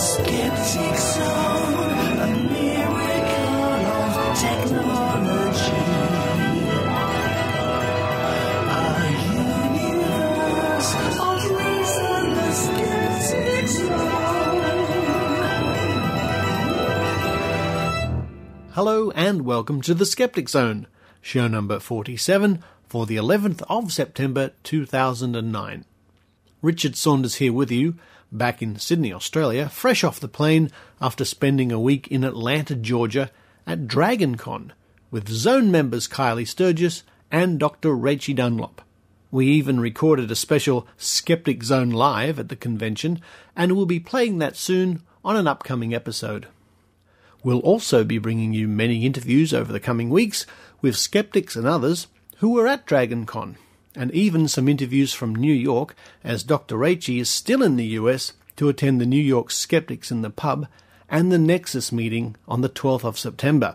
Skeptic Zone, a miracle of technology. A universe of reason, the Skeptic Zone. Hello and welcome to the Skeptic Zone, show number 47 for the 11th of September 2009. Richard Saunders here with you, back in Sydney, Australia, fresh off the plane after spending a week in Atlanta, Georgia at DragonCon with Zone members Kylie Sturgess and Dr Rachie Dunlop. We even recorded a special Skeptic Zone live at the convention and we'll be playing that soon on an upcoming episode. We'll also be bringing you many interviews over the coming weeks with skeptics and others who were at DragonCon, and even some interviews from New York, as Dr. Rachie is still in the US to attend the New York Skeptics in the Pub and the Nexus meeting on the 12th of September.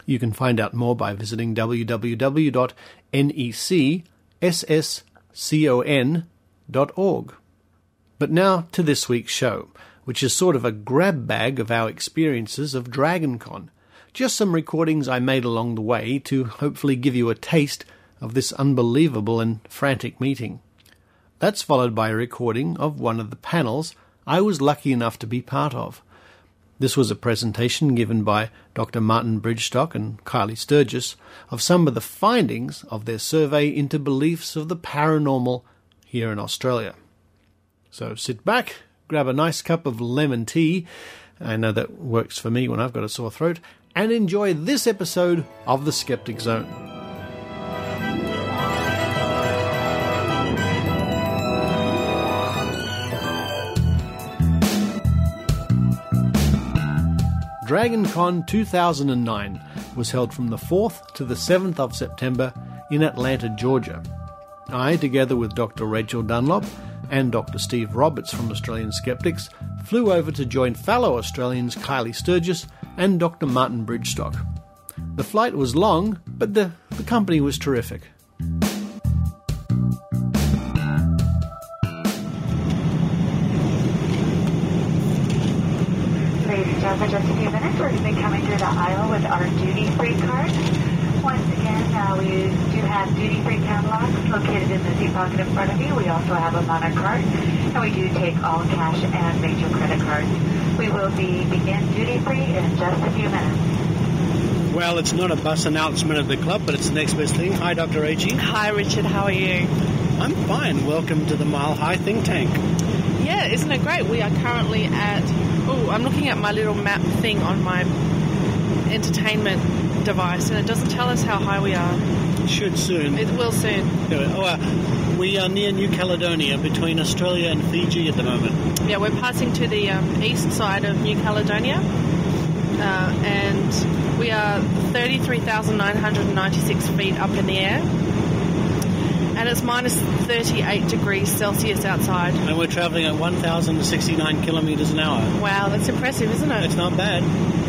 You can find out more by visiting www.nbsp.org. But now to this week's show, which is sort of a grab bag of our experiences of DragonCon. Just some recordings I made along the way to hopefully give you a taste of this unbelievable and frantic meeting. That's followed by a recording of one of the panels I was lucky enough to be part of. This was a presentation given by Dr Martin Bridgstock and Kylie Sturgess of some of the findings of their survey into beliefs of the paranormal here in Australia. So sit back, grab a nice cup of lemon tea, I know that works for me when I've got a sore throat, and enjoy this episode of the Skeptic Zone. DragonCon 2009 was held from the 4th to the 7th of September in Atlanta, Georgia. I, together with Dr. Rachel Dunlop and Dr. Steve Roberts from Australian Skeptics, flew over to join fellow Australians Kylie Sturgess and Dr. Martin Bridgstock. The flight was long, but the company was terrific. For just a few minutes, we're going to be coming through the aisle with our duty-free card. Once again, we do have duty-free catalogs located in the seat pocket in front of you. We also have a Monarch card, and we do take all cash and major credit cards. We will begin duty-free in just a few minutes. Well, it's not a bus announcement of the club, but it's the next best thing. Hi, Dr. Rachie. Hi, Richard. How are you? I'm fine. Welcome to the Mile High Think Tank. Yeah, isn't it great? We are currently at... Oh, I'm looking at my little map thing on my entertainment device, and it doesn't tell us how high we are. It should soon. It will soon. We are near New Caledonia, between Australia and Fiji at the moment. Yeah, we're passing to the east side of New Caledonia, and we are 33,996 feet up in the air. And it's minus 38 degrees Celsius outside. And we're travelling at 1,069 kilometres an hour. Wow, that's impressive, isn't it? It's not bad.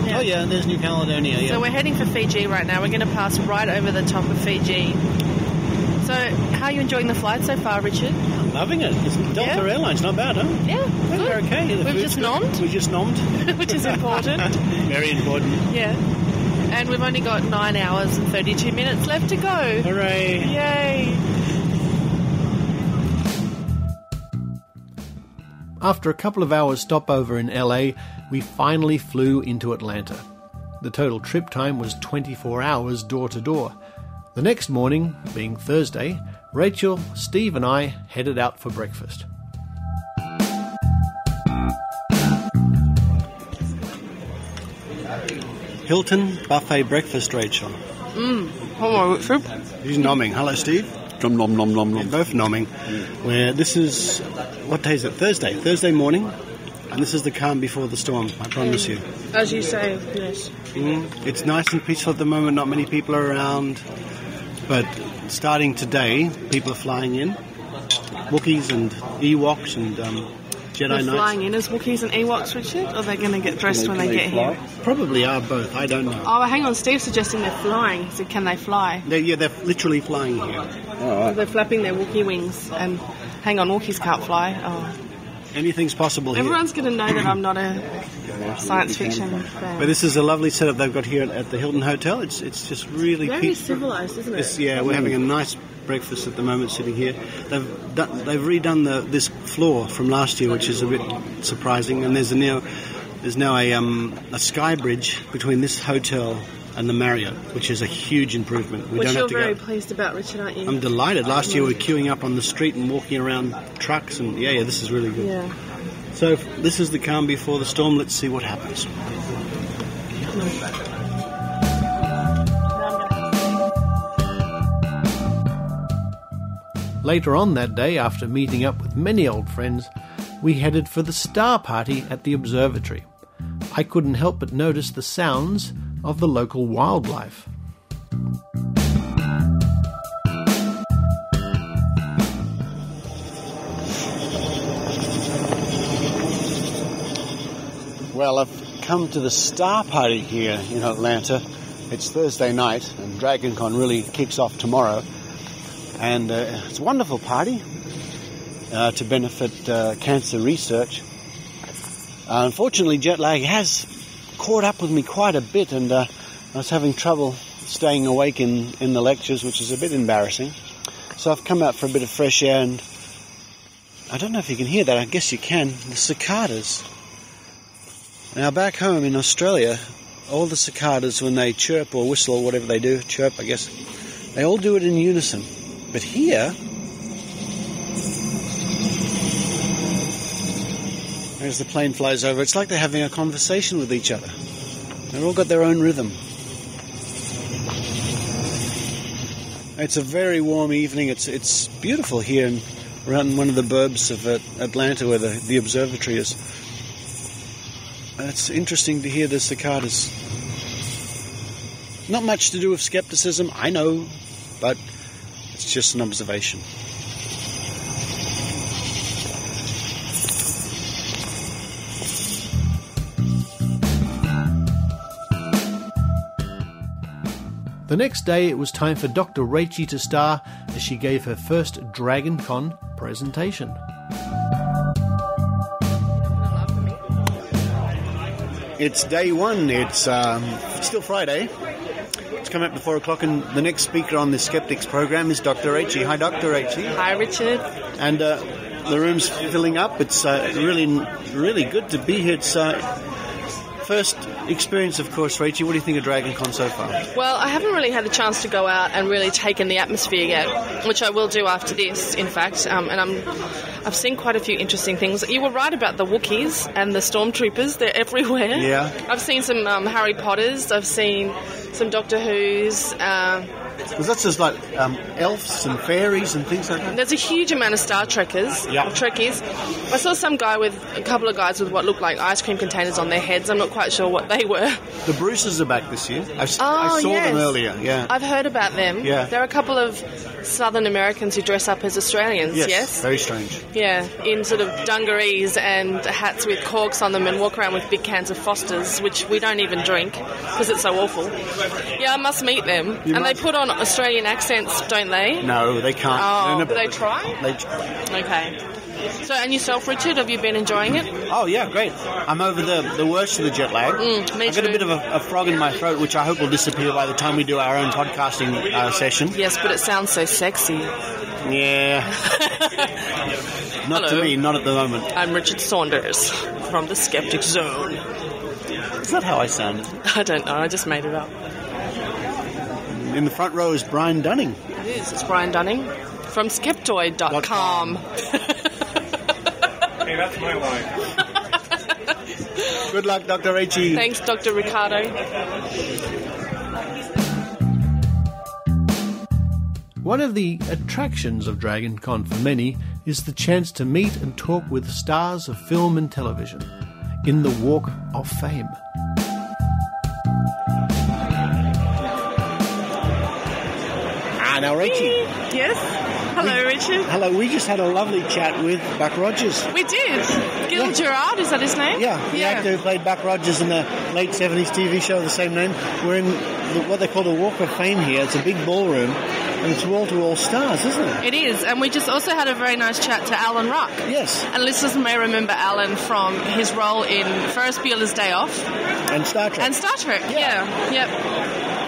Yeah. Oh, yeah, there's New Caledonia, yeah. So we're heading for Fiji right now. We're going to pass right over the top of Fiji. So, how are you enjoying the flight so far, Richard? I'm loving it. It's Delta Airlines, not bad, huh? Yeah, good. We're okay. We've just nommed. We've just nommed. Which is important. Very important. Yeah. And we've only got 9 hours and 32 minutes left to go. Hooray. Yay. After a couple of hours stopover in LA, we finally flew into Atlanta. The total trip time was 24 hours door to door. The next morning, being Thursday, Rachel, Steve and I headed out for breakfast. Hilton Buffet Breakfast, Rachel. Hello, Richard. He's nomming. Hello, Steve. Nom nom nom nom nom. Both nomming. Where this is, what day is it? Thursday morning, and this is the calm before the storm. I promise you. As you say, yes. It's nice and peaceful at the moment. Not many people are around, but starting today, people are flying in. Wookiees and Ewoks and Jedi Knights. They're flying in as Wookiees and Ewoks, Richard? Or are they going to get dressed when they get here? Probably are both. I don't know. Oh, hang on. Steve's suggesting they're flying. He said, can they fly? They're literally flying here. All right. They're flapping their Wookiee wings. And hang on, Wookiees can't fly. Oh. Anything's possible here. Everyone's going to know that I'm not a science fiction fan. But this is a lovely setup they've got here at the Hilton Hotel. It's just really Very civilised, isn't it? Yeah, we're having a nice breakfast at the moment sitting here. They've redone this floor from last year, which is a bit surprising. And there's now a sky bridge between this hotel and the Marriott, which is a huge improvement. Which you're very pleased about, Richard, aren't you? I'm delighted. Last year we were queuing up on the street and walking around trucks, and yeah, this is really good. Yeah. So this is the calm before the storm. Let's see what happens. Later on that day, after meeting up with many old friends, we headed for the star party at the observatory. I couldn't help but notice the sounds of the local wildlife. Well, I've come to the star party here in Atlanta. It's Thursday night, and DragonCon really kicks off tomorrow. And it's a wonderful party to benefit cancer research. Unfortunately, jet lag has caught up with me quite a bit, and I was having trouble staying awake in the lectures, which is a bit embarrassing. So I've come out for a bit of fresh air, and I don't know if you can hear that. I guess you can. The cicadas. Now, back home in Australia, all the cicadas, when they chirp or whistle or whatever they do, chirp, I guess, they all do it in unison. But here, as the plane flies over, it's like they're having a conversation with each other. They've all got their own rhythm. It's a very warm evening. It's beautiful here around one of the burbs of Atlanta where the observatory is. And it's interesting to hear the cicadas. Not much to do with skepticism, I know, but it's just an observation. The next day it was time for Dr. Rachie to star as she gave her first DragonCon presentation. It's day one. It's still Friday. It's coming up to 4 o'clock, and the next speaker on the Skeptics program is Dr. Rachie. Hi, Dr. Rachie. Hi, Richard. And the room's filling up. It's really good to be here. It's first experience, of course, Rachie. What do you think of DragonCon so far? Well, I haven't really had the chance to go out and really take in the atmosphere yet, which I will do after this, in fact. And I've seen quite a few interesting things. You were right about the Wookiees and the Stormtroopers. They're everywhere. Yeah. I've seen some Harry Potters. I've seen some Doctor Who's. Because that's just like elves and fairies and things like that. There's a huge amount of Star Trekkers. Yeah. Trekkies. I saw a couple of guys with what looked like ice cream containers on their heads. I'm not quite sure what they were. The Bruces are back this year. I saw yes. them earlier. Yeah. I've heard about them. Yeah. There are a couple of Southern Americans who dress up as Australians. Yes. Very strange. Yeah, in sort of dungarees and hats with corks on them and walk around with big cans of Foster's, which we don't even drink because it's so awful. Yeah, I must meet them. They put on Australian accents, don't they? No, they can't. Oh, do they try? They try. Okay. So, and yourself, Richard, have you been enjoying it? Oh, yeah, great. I'm over the worst of the jet lag. Me I've got too. a bit of a frog in my throat, which I hope will disappear by the time we do our own podcasting session. Yes, but it sounds so sexy. Yeah. Not Hello. to me, not at the moment. I'm Richard Saunders from the Skeptic Zone. Is that how I sounded? I don't know, I just made it up. In the front row is Brian Dunning. It is, it's Brian Dunning from Skeptoid.com. Hey, that's my line. Good luck, Dr. Rachie. Thanks, Dr. Ricardo. One of the attractions of DragonCon for many is the chance to meet and talk with stars of film and television in the Walk of Fame. Now, Rachie. Yes? Hello, Richard. Hello, we just had a lovely chat with Buck Rogers. We did. Gil Gerard, is that his name? Yeah, the actor who played Buck Rogers in the late 70s TV show of the same name. We're in what they call the Walk of Fame here. It's a big ballroom, And it's wall-to-wall stars, isn't it? It is, and we just also had a very nice chat to Alan Ruck. Yes. And listeners may remember Alan from his role in Ferris Bueller's Day Off. And Star Trek. And Star Trek, yeah. Yep.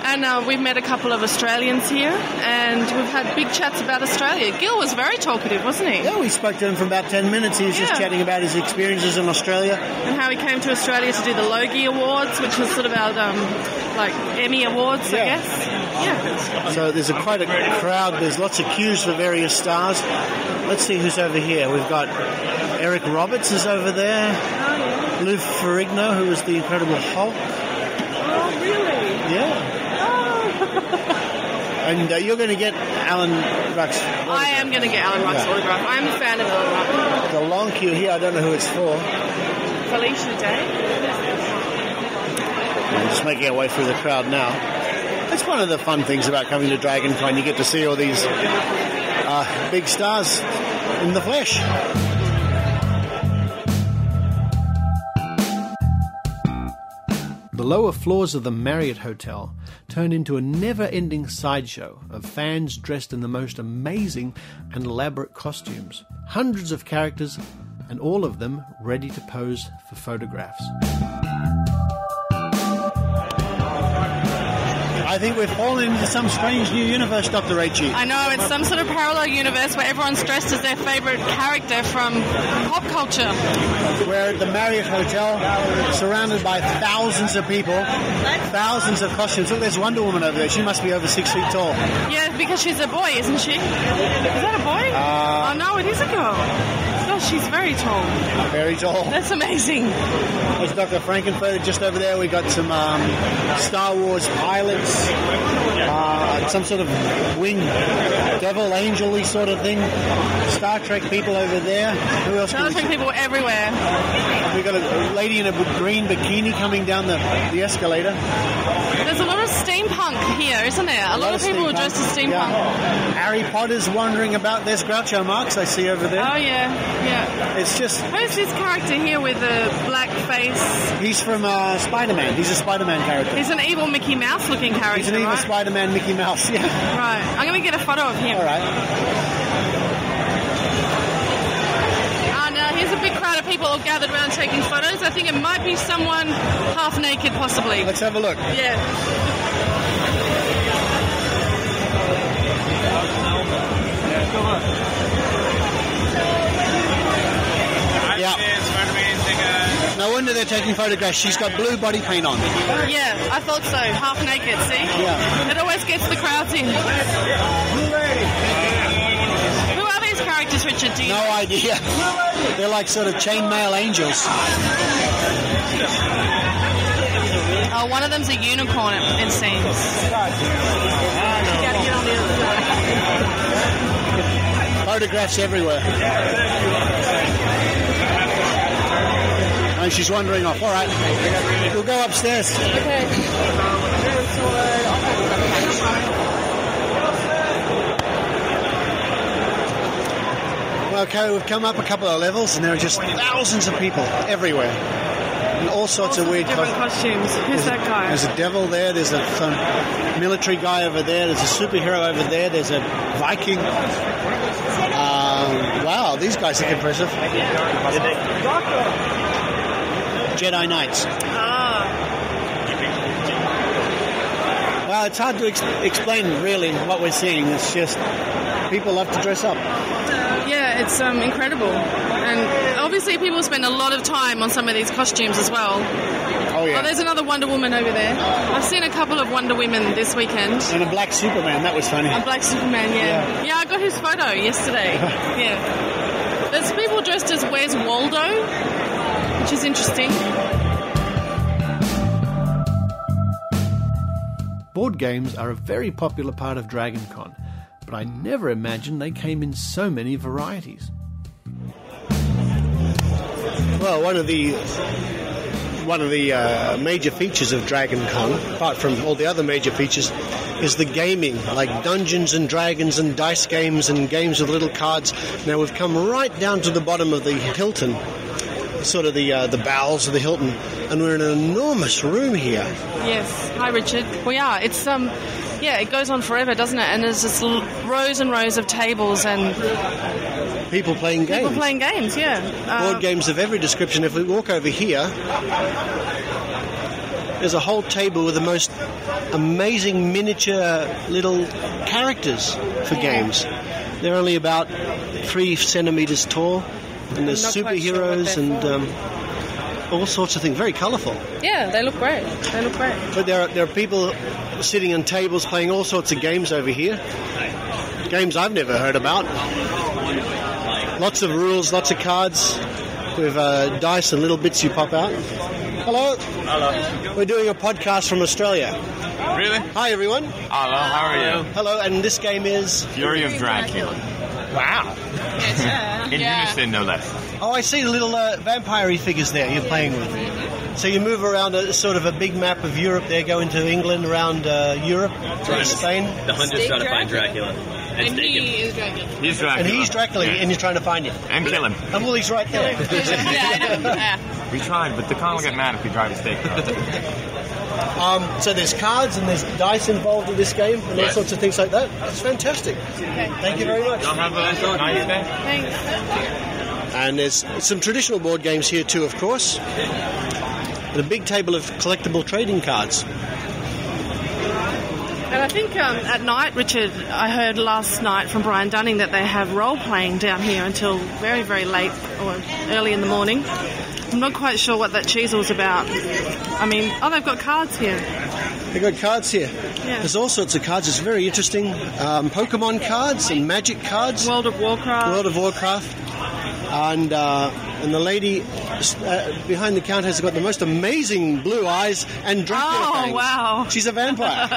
And we've met a couple of Australians here, and we've had big chats about Australia. Gil was very talkative, wasn't he? Yeah, we spoke to him for about 10 minutes. He was just chatting about his experiences in Australia. And how he came to Australia to do the Logie Awards, which was sort of our, like, Emmy Awards, I guess. Yeah. So there's quite a crowd. There's lots of queues for various stars. Let's see who's over here. We've got Eric Roberts is over there. Oh, yeah. Lou Ferrigno, who was the Incredible Hulk. Oh, really? Yeah. And you're going to get Alan Ruck's autograph. I am going to get Alan Ruck's autograph. I'm a fan of Alan Ruck. The long queue here, I don't know who it's for. Felicia Day. We're just making our way through the crowd now. It's one of the fun things about coming to DragonCon. You get to see all these big stars in the flesh. The lower floors of the Marriott Hotel turn into a never-ending sideshow of fans dressed in the most amazing and elaborate costumes. Hundreds of characters, and all of them ready to pose for photographs. I think we've fallen into some strange new universe, Dr. H.E. I know, it's some sort of parallel universe where everyone's dressed as their favourite character from pop culture. We're at the Marriott Hotel, surrounded by thousands of people, thousands of costumes. Look, there's Wonder Woman over there. She must be over 6 feet tall. Yeah, because she's a boy, isn't she? Is that a boy? Oh, no, it is a girl. Gosh, she's very tall. Very tall. That's amazing. There's Dr. Frankenfurter just over there. We got some Star Wars pilots, some sort of winged devil, angel-y sort of thing. Star Trek people over there. Who else? Star Trek people everywhere. We got a lady in a green bikini coming down the escalator. There's a lot of steampunk here, isn't there? A lot of people are dressed as steampunk. Yeah. Harry Potter's wandering about. There's Groucho Marx I see over there. Oh, yeah. It's just... Who's this character here with the black face? He's from Spider-Man. He's a Spider-Man character. He's an evil Mickey Mouse looking character, He's an evil right? Spider-Man Mickey Mouse, yeah. Right. I'm going to get a photo of him. All right. Now, here's a big crowd of people all gathered around taking photos. I think it might be someone half naked, possibly. Let's have a look. Yeah. Yeah. No wonder they're taking photographs. She's got blue body paint on. Yeah, I thought so. Half naked, see? Yeah. It always gets the crowds in. Who are these characters, Richard? Do you No know? idea. They're like sort of chainmail angels. Oh, one of them's a unicorn, it seems. You gotta get on the other side. Photographs everywhere. And she's wandering off. All right. We'll go upstairs. Okay. Okay, we've come up a couple of levels and there are just thousands of people everywhere. And all sorts of weird different costumes. Who's that guy? There's a devil there, there's some military guy over there, there's a superhero over there, there's a Viking. Wow, these guys look impressive. Jedi Knights. Well, it's hard to explain really what we're seeing. It's just people love to dress up. Yeah, it's incredible. And obviously people spend a lot of time on some of these costumes as well. Oh, yeah. Oh, there's another Wonder Woman over there. I've seen a couple of Wonder Women this weekend. And a black Superman, that was funny. A black Superman, yeah. Yeah, I got his photo yesterday. Yeah. There's people dressed as Where's Waldo, which is interesting. Board games are a very popular part of DragonCon, but I never imagined they came in so many varieties. Well, one of the major features of DragonCon, apart from all the other major features, is the gaming, like Dungeons and Dragons and dice games and games with little cards. Now we've come right down to the bottom of the Hilton, sort of the bowels of the Hilton, and we're in an enormous room here. Yes. Hi, Richard. We are. It's Yeah, it goes on forever, doesn't it? And there's just rows and rows of tables and People playing games. people playing games, yeah. Board games of every description. If we walk over here, there's a whole table with the most amazing miniature little characters for games. They're only about 3 centimetres tall, and there's I'm not quite sure what superheroes they're and all sorts of things. Very colourful. Yeah, they look great. They look great. But there are people sitting on tables playing all sorts of games over here. Games I've never heard about. Lots of rules, lots of cards with dice and little bits you pop out. Hello. Hello. We're doing a podcast from Australia. Really? Hi, everyone. Hello, how are you? Hello, and this game is... Fury of Dracula. Wow. In unison, no less. Oh, I see the little vampire-y figures there you're playing with. So you move around a sort of a big map of Europe there, go into England, around Europe, to Spain. The hunter's trying to find Dracula. And he is Dracula. He's Dracula. And he's Dracula, and you're trying to find him. And kill him. And well, he's right there. Yeah, I know. Yeah. We tried, but the con will get mad if we drive a stake. So there's cards and there's dice involved in this game and all sorts of things like that. It's fantastic. Thank you very much. Y'all have a nice day. Thanks. And there's some traditional board games here too, of course. And a big table of collectible trading cards. And I think at night, Richard, I heard last night from Brian Dunning that they have role-playing down here until very, very late or early in the morning. I'm not quite sure what that cheesel's about. I mean, they've got cards here. They've got cards here. Yeah. There's all sorts of cards. It's very interesting. Pokemon cards and magic cards. World of Warcraft. And the lady behind the counter has got the most amazing blue eyes and Dracula fangs. Wow. She's a vampire.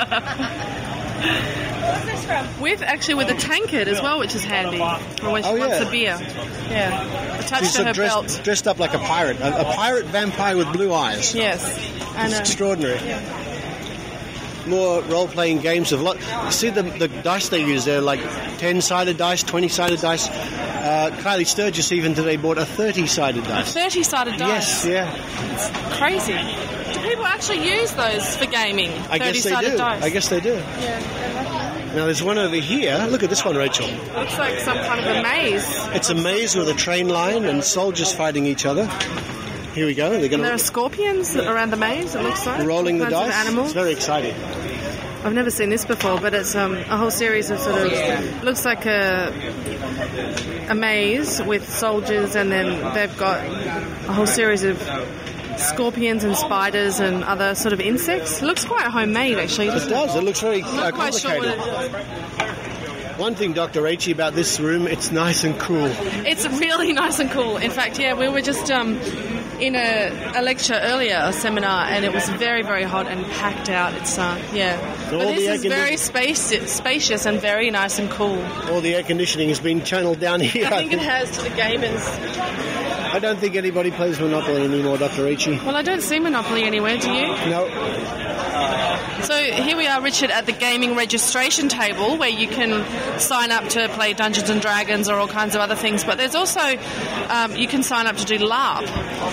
What's this from? With a tankard as well, which is handy for when she wants a beer. Yeah. Attached She's to her belt. dressed up like a pirate. A pirate vampire with blue eyes. Yes. It's extraordinary. More role-playing games of see the dice they use. They're like 10-sided dice, 20-sided dice. Kylie Sturgess even today bought a 30-sided dice. A 30-sided dice? Yes, yeah. It's crazy. Do people actually use those for gaming? I guess they do. Dice? I guess they do. Yeah. Now there's one over here. Look at this one, Rachel. Looks like some kind of a maze. It's a maze with a train line and soldiers fighting each other. Here we go. There are scorpions around the maze, it looks like. Rolling the dice. Animals. It's very exciting. I've never seen this before, but it's a whole series of sort of... Looks like a maze with soldiers, and then they've got a whole series of scorpions and spiders and other sort of insects. It looks quite homemade, actually. It does. It looks very I'm not quite complicated. sure what it is. One thing, Dr. H, about this room, it's nice and cool. It's really nice and cool. In fact, yeah, we were just in a lecture earlier, a seminar, and it was very, very hot and packed out. It's So but this is very spacious and very nice and cool. All the air conditioning has been channeled down here. I think it has to the gamers. I don't think anybody plays Monopoly anymore, Dr. H. Well, I don't see Monopoly anywhere, do you? No. So here we are, Richard, at the gaming registration table where you can sign up to play Dungeons and Dragons or all kinds of other things. But there's also, you can sign up to do LARP.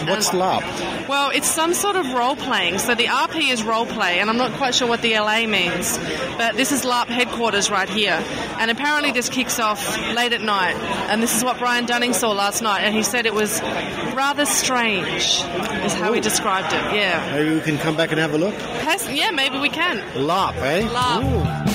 What's LARP? Well, it's some sort of role-playing. So the RP is role-play, and I'm not quite sure what the LA means. But this is LARP headquarters right here. And apparently this kicks off late at night. And this is what Brian Dunning saw last night. And he said it was rather strange, is how he described it, yeah. Maybe we can come back and have a look? Yeah, maybe we can. LARP, eh? LARP.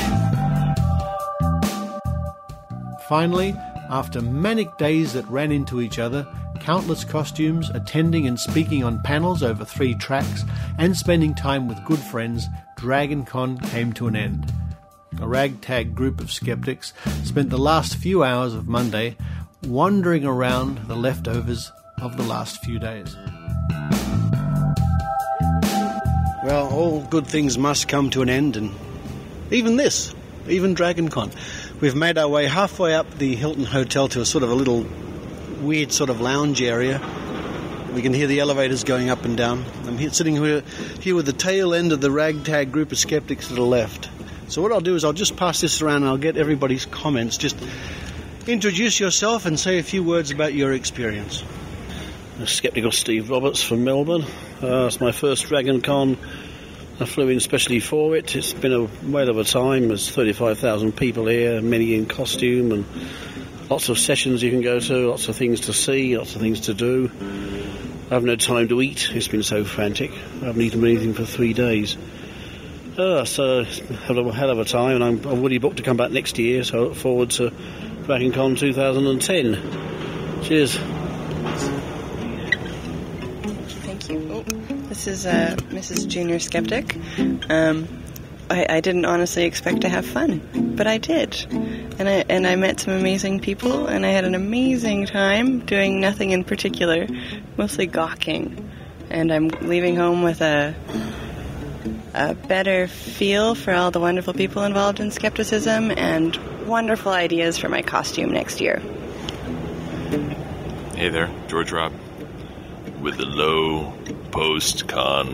Finally, after manic days that ran into each other, countless costumes, attending and speaking on panels over 3 tracks, and spending time with good friends, Dragon Con came to an end. A ragtag group of skeptics spent the last few hours of Monday wandering around the leftovers of the last few days. Well, all good things must come to an end, and even this, even Dragon Con. We've made our way halfway up the Hilton Hotel to a sort of a little weird sort of lounge area. We can hear the elevators going up and down. I'm sitting here with the tail end of the ragtag group of skeptics to the left. So what I'll do is I'll just pass this around and I'll get everybody's comments. Just introduce yourself and say a few words about your experience. Skeptical Steve Roberts from Melbourne. It's my first Dragon Con I flew in specially for it. It's been a whale of a time. There's 35,000 people here, many in costume, and lots of sessions you can go to, lots of things to see, lots of things to do. I haven't had time to eat. It's been so frantic. I haven't eaten anything for 3 days. So it's a hell of a time, and I'm already booked to come back next year, so I look forward to DragonCon 2010. Cheers. Thank you. This is Mrs. Junior Skeptic. I didn't honestly expect to have fun, but I did. And I met some amazing people, and I had an amazing time doing nothing in particular, mostly gawking. And I'm leaving home with a better feel for all the wonderful people involved in skepticism and wonderful ideas for my costume next year. Hey there, George Robb, with the low post-con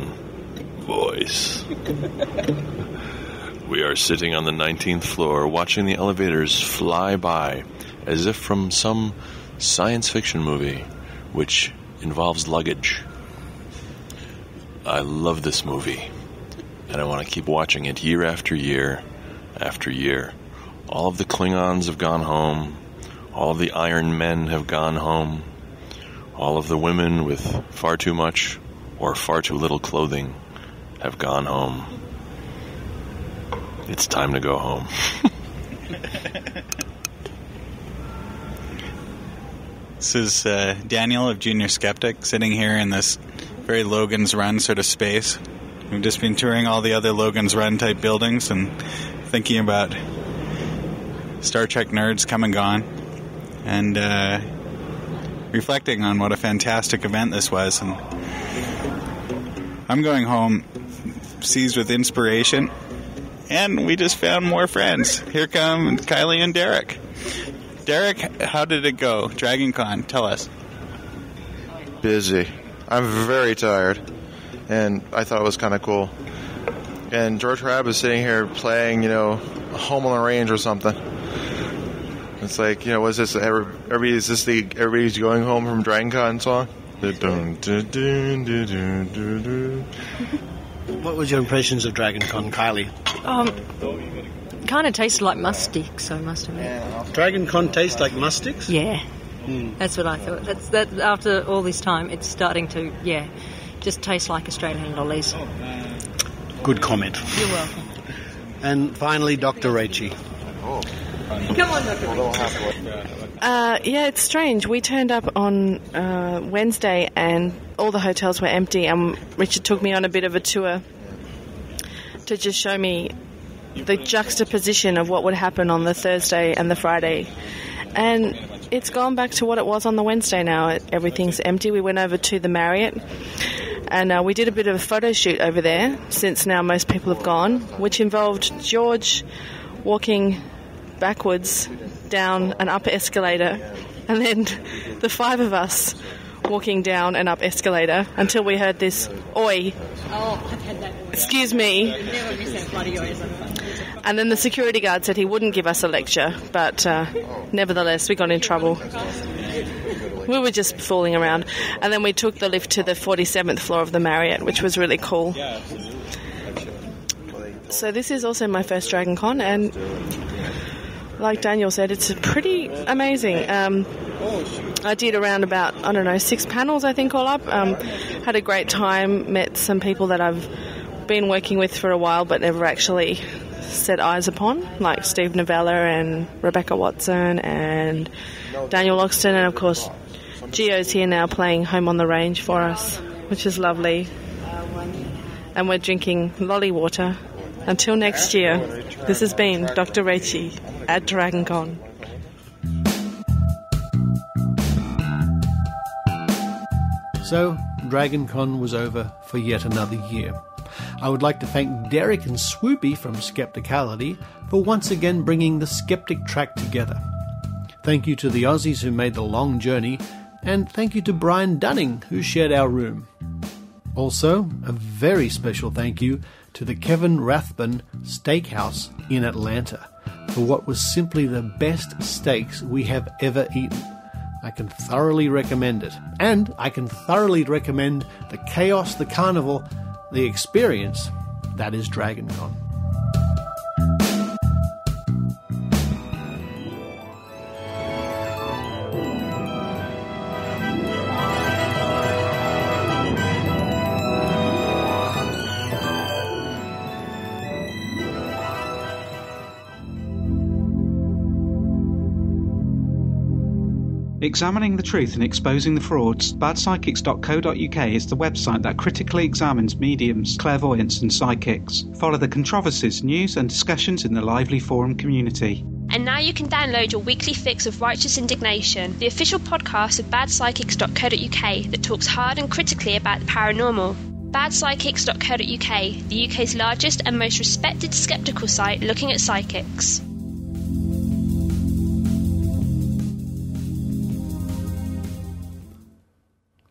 voice. We are sitting on the 19th floor watching the elevators fly by as if from some science fiction movie which involves luggage. I love this movie, and I want to keep watching it year after year after year. All of the Klingons have gone home. All of the Iron Men have gone home. All of the women with far too much or far too little clothing have gone home. It's time to go home. This is Daniel of Junior Skeptic, sitting here in this very Logan's Run sort of space. We've just been touring all the other Logan's Run type buildings and thinking about Star Trek nerds come and gone, and reflecting on what a fantastic event this was. And I'm going home seized with inspiration, and we just found more friends. Here come Kylie and Derek. Derek, how did it go? DragonCon, tell us. Busy. I'm very tired, and I thought it was kind of cool. And George Rabb is sitting here playing, Home on the Range or something. It's like, what is this? Everybody's going home from DragonCon song? What was your impressions of DragonCon, Kylie? Kind of tasted like must sticks, I must admit. DragonCon tastes like must sticks? Yeah. That's what I thought. That after all this time, it's starting to, just taste like Australian lollies. Good comment. You're welcome. And finally, Dr. Rachy. Come on, Dr. Rachy. It's strange. We turned up on Wednesday and all the hotels were empty, and Richard took me on a bit of a tour to just show me the juxtaposition of what would happen on the Thursday and the Friday. And it's gone back to what it was on the Wednesday now. Everything's empty. We went over to the Marriott, and we did a bit of a photo shoot over there, since now most people have gone, which involved George walking backwards down an upper escalator, and then the five of us walking down an up escalator until we heard this oi. Oh, I've had that. Excuse me. Never miss that bloody oi. And then the security guard said he wouldn't give us a lecture, but nevertheless we got in trouble. We were just fooling around. And then we took the lift to the 47th floor of the Marriott, which was really cool. So this is also my first DragonCon, and like Daniel said, it's pretty amazing. I did around about, 6 panels, I think, all up. Had a great time, met some people that I've been working with for a while but never actually set eyes upon, like Steve Novella and Rebecca Watson and Daniel Loxton, and of course Gio's here now playing Home on the Range for us, which is lovely. And we're drinking lolly water. Until next year, this has been Dr. Rachy at DragonCon. So, DragonCon was over for yet another year. I would like to thank Derek and Swoopy from Skepticality for once again bringing the Skeptic track together. Thank you to the Aussies who made the long journey, and thank you to Brian Dunning who shared our room. Also, a very special thank you to the Kevin Rathbun Steakhouse in Atlanta for what was simply the best steaks we have ever eaten. I can thoroughly recommend it. And I can thoroughly recommend the chaos, the carnival, the experience That is DragonCon. Examining the truth and exposing the frauds, badpsychics.co.uk is the website that critically examines mediums, clairvoyants and psychics. Follow the controversies, news and discussions in the lively forum community. And now you can download your weekly fix of Righteous Indignation, the official podcast of badpsychics.co.uk that talks hard and critically about the paranormal. badpsychics.co.uk, the UK's largest and most respected skeptical site looking at psychics.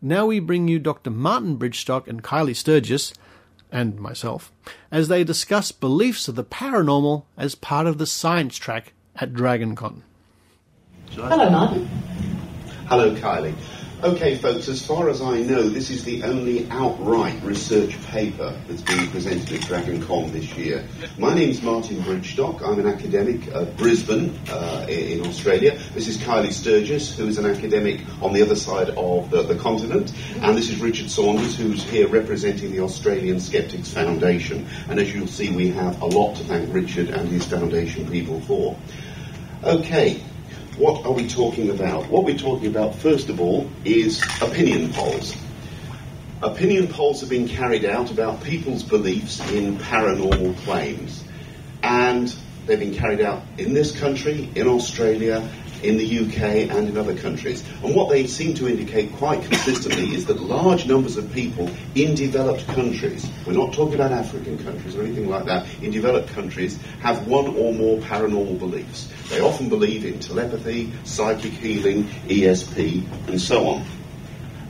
Now we bring you Dr. Martin Bridgstock and Kylie Sturgess, and myself, as they discuss beliefs of the paranormal as part of the science track at DragonCon. Hello, Martin. Hello, Kylie. Okay, folks, as far as I know, this is the only outright research paper that's being presented at DragonCon this year. My name's Martin Bridgstock. I'm an academic at Brisbane in Australia. This is Kylie Sturgess, who is an academic on the other side of the continent. And this is Richard Saunders, who's here representing the Australian Skeptics Foundation. And as you'll see, we have a lot to thank Richard and his foundation people for. Okay. What are we talking about? What we're talking about, first of all, is opinion polls. Opinion polls have been carried out about people's beliefs in paranormal claims. And they've been carried out in this country, in Australia, in the UK and in other countries. And what they seem to indicate quite consistently is that large numbers of people in developed countries, we're not talking about African countries or anything like that, in developed countries have one or more paranormal beliefs. They often believe in telepathy, psychic healing, ESP and so on.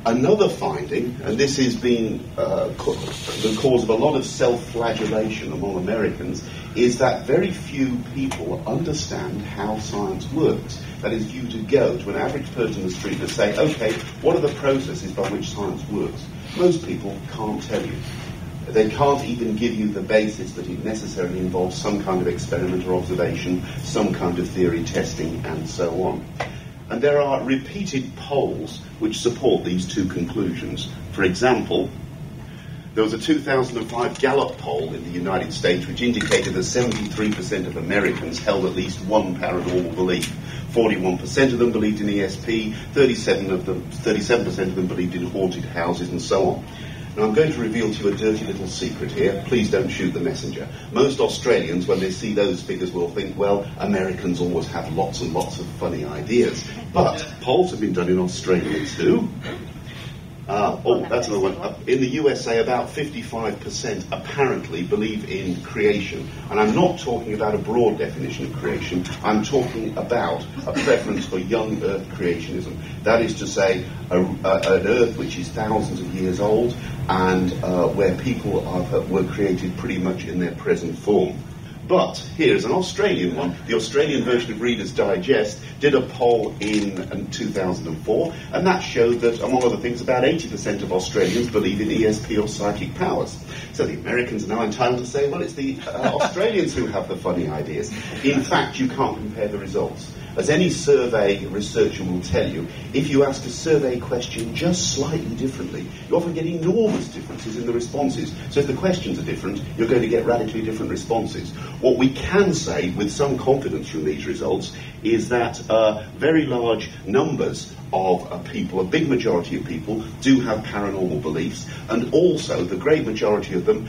Another finding, and this has been the cause of a lot of self-flagellation among Americans, is that very few people understand how science works. That is, you to go to an average person in the street and say, okay, what are the processes by which science works? Most people can't tell you. They can't even give you the basis that it necessarily involves some kind of experiment or observation, some kind of theory testing, and so on. And there are repeated polls which support these two conclusions. For example, there was a 2005 Gallup poll in the United States which indicated that 73% of Americans held at least one paranormal belief. 41% of them believed in ESP, 37% of them believed in haunted houses, and so on. Now, I'm going to reveal to you a dirty little secret here. Please don't shoot the messenger. Most Australians, when they see those figures, will think, well, Americans always have lots and lots of funny ideas. But polls have been done in Australia too. That's another one. In the USA, about 55% apparently believe in creation. And I'm not talking about a broad definition of creation. I'm talking about a preference for young Earth creationism. That is to say, an Earth which is thousands of years old and where people were created pretty much in their present form. But here's an Australian one. The Australian version of Reader's Digest did a poll in 2004, and that showed that, among other things, about 80% of Australians believe in ESP or psychic powers. So the Americans are now entitled to say, well, it's the Australians who have the funny ideas. In fact, you can't compare the results. As any survey researcher will tell you, if you ask a survey question just slightly differently, you often get enormous differences in the responses. So if the questions are different, you're going to get radically different responses. What we can say with some confidence from these results is that very large numbers of people, a big majority of people, do have paranormal beliefs, and also the great majority of them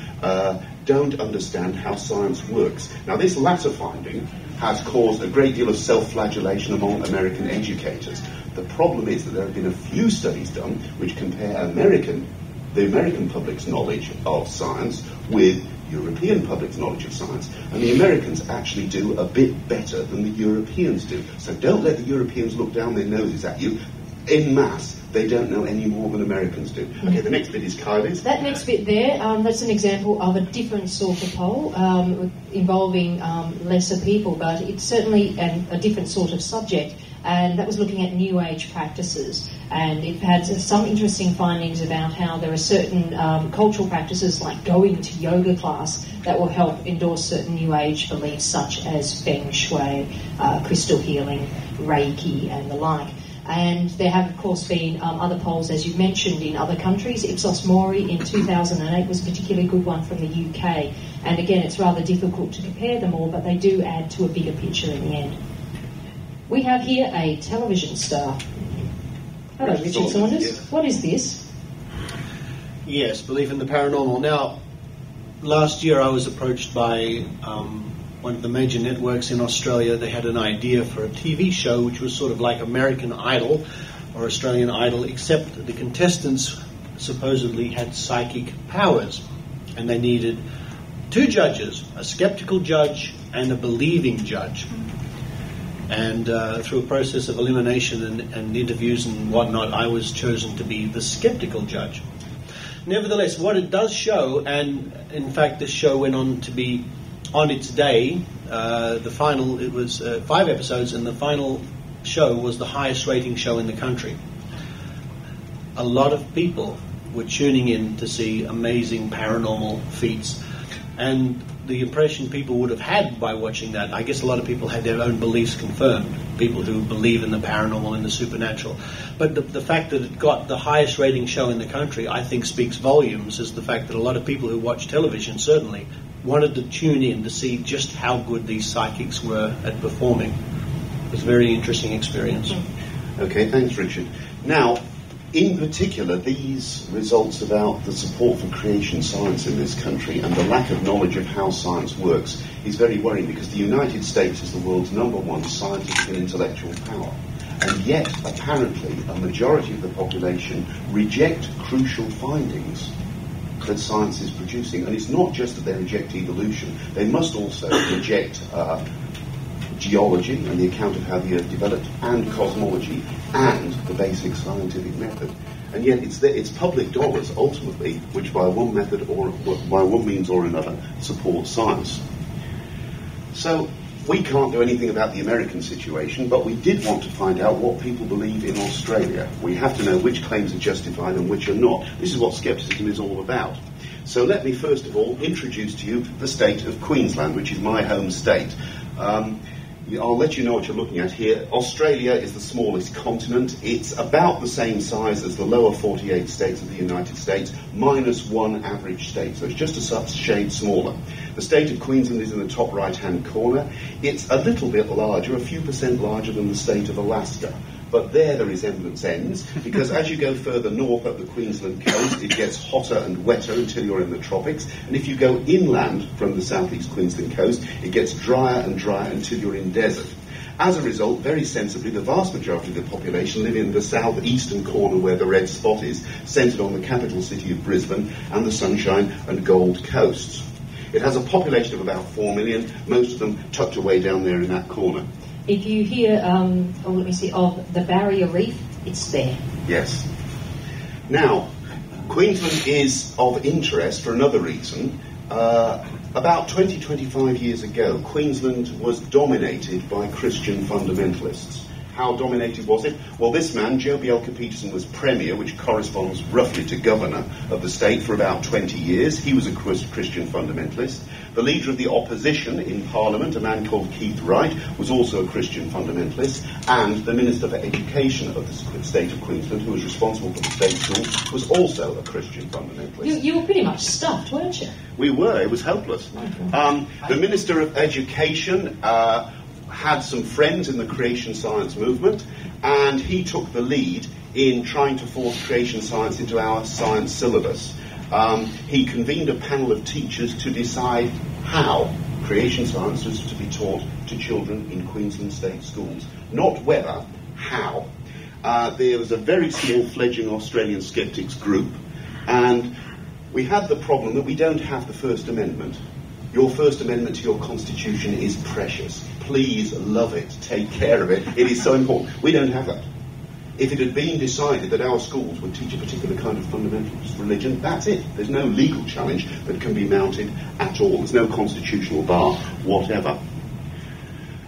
don't understand how science works. Now, this latter finding has caused a great deal of self-flagellation among American educators. The problem is that there have been a few studies done which compare the American public's knowledge of science with European public's knowledge of science, and the Americans actually do a bit better than the Europeans do. So don't let the Europeans look down their noses at you. En masse, they don't know any more than Americans do. Okay, the next bit is Kylie's. That next bit there, that's an example of a different sort of poll involving lesser people, but it's certainly a different sort of subject, and that was looking at New Age practices. And it had some interesting findings about how there are certain cultural practices like going to yoga class that will help endorse certain New Age beliefs such as Feng Shui, crystal healing, Reiki and the like. And there have, of course, been other polls, as you mentioned, in other countries. Ipsos Mori in 2008 was a particularly good one from the UK. And again, it's rather difficult to compare them all, but they do add to a bigger picture in the end. We have here a television star. Hello, Richard Saunders. Yes. What is this? Yes, belief in the paranormal. Now, last year I was approached by one of the major networks in Australia. They had an idea for a TV show which was sort of like American Idol or Australian Idol, except the contestants supposedly had psychic powers, and they needed two judges, a skeptical judge and a believing judge. And through a process of elimination and interviews and whatnot, I was chosen to be the skeptical judge. Nevertheless, what it does show, and in fact this show went on to be on its day, it was 5 episodes, and the final show was the highest rating show in the country. A lot of people were tuning in to see amazing paranormal feats. And the impression people would have had by watching that, I guess a lot of people had their own beliefs confirmed, people who believe in the paranormal and the supernatural. But the fact that it got the highest rating show in the country, I think speaks volumes, is the fact that a lot of people who watch television certainly wanted to tune in to see just how good these psychics were at performing. It was a very interesting experience. Okay, thanks, Richard. Now, in particular, these results about the support for creation science in this country and the lack of knowledge of how science works is very worrying, because the United States is the world's #1 scientific and intellectual power. And yet, apparently, a majority of the population reject crucial findings that science is producing. And it's not just that they reject evolution, they must also reject geology and the account of how the Earth developed, and cosmology, and the basic scientific method. And yet it's public dollars, ultimately, which by one method or by one means or another support science. So we can't do anything about the American situation, but we did want to find out what people believe in Australia. We have to know which claims are justified and which are not. This is what skepticism is all about. So let me first of all introduce to you the state of Queensland, which is my home state. I'll let you know what you're looking at here. Australia is the smallest continent. It's about the same size as the lower 48 states of the United States, minus one average state. So it's just a shade smaller. The state of Queensland is in the top right-hand corner. It's a little bit larger, a few percent larger than the state of Alaska. But there the resemblance ends, because as you go further north up the Queensland coast, it gets hotter and wetter until you're in the tropics. And if you go inland from the southeast Queensland coast, it gets drier and drier until you're in desert. As a result, very sensibly, the vast majority of the population live in the southeastern corner where the red spot is, centred on the capital city of Brisbane and the Sunshine and Gold Coasts. It has a population of about 4 million, most of them tucked away down there in that corner. If you hear, of the Barrier Reef, it's there. Yes. Now, Queensland is of interest for another reason. About 25 years ago, Queensland was dominated by Christian fundamentalists. How dominated was it? Well, this man, Joh Bjelke-Petersen, was Premier, which corresponds roughly to Governor of the state, for about 20 years. He was a Christian fundamentalist. The leader of the opposition in Parliament, a man called Keith Wright, was also a Christian fundamentalist. And the Minister for Education of the state of Queensland, who was responsible for the state schools, was also a Christian fundamentalist. You were pretty much stuffed, weren't you? We were. It was hopeless. The Minister of Education had some friends in the creation science movement, and he took the lead in trying to force creation science into our science syllabus. He convened a panel of teachers to decide how creation science was to be taught to children in Queensland state schools. Not whether, how. There was a very small fledgling Australian skeptics group, and we had the problem that we don't have the First Amendment. Your First Amendment to your Constitution is precious. Please love it. Take care of it. It is so important. We don't have that. If it had been decided that our schools would teach a particular kind of fundamentalist religion, that's it. There's no legal challenge that can be mounted at all. There's no constitutional bar, whatever.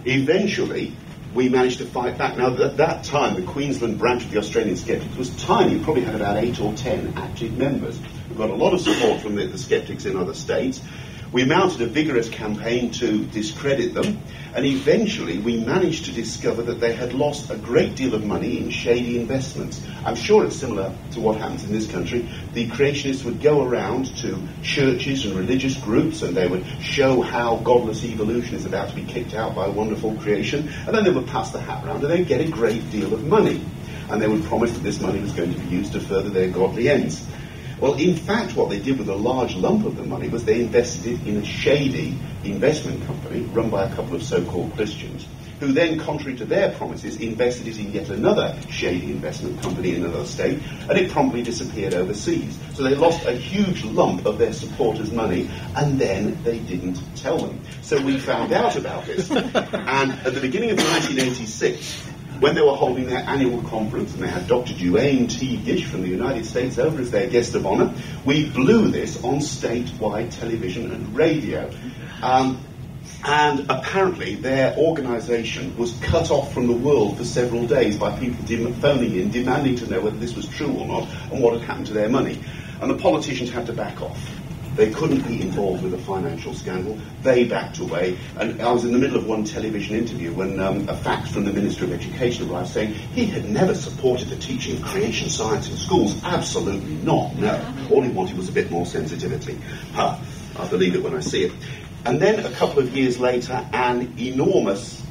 Eventually, we managed to fight back. Now, at that time, the Queensland branch of the Australian Skeptics was tiny. It probably had about 8 or 10 active members. We got a lot of support from the skeptics in other states. We mounted a vigorous campaign to discredit them, and eventually we managed to discover that they had lost a great deal of money in shady investments. I'm sure it's similar to what happens in this country. The creationists would go around to churches and religious groups, and they would show how godless evolution is about to be kicked out by a wonderful creation, and then they would pass the hat round and they'd get a great deal of money. And they would promise that this money was going to be used to further their godly ends. Well, in fact, what they did with a large lump of the money was they invested it in a shady investment company run by a couple of so-called Christians, who then, contrary to their promises, invested it in yet another shady investment company in another state, and it promptly disappeared overseas. So they lost a huge lump of their supporters' money, and then they didn't tell them. So we found out about this. And at the beginning of 1986, when they were holding their annual conference, and they had Dr. Duane T. Gish from the United States over as their guest of honour, we blew this on statewide television and radio. And apparently their organisation was cut off from the world for several days by people phoning in, demanding to know whether this was true or not, and what had happened to their money. And the politicians had to back off. They couldn't be involved with a financial scandal. They backed away. And I was in the middle of one television interview when a fax from the Minister of Education arrived saying he had never supported the teaching of creation science in schools. Absolutely not, no. All he wanted was a bit more sensitivity. I'll believe it when I see it. And then a couple of years later, an enormous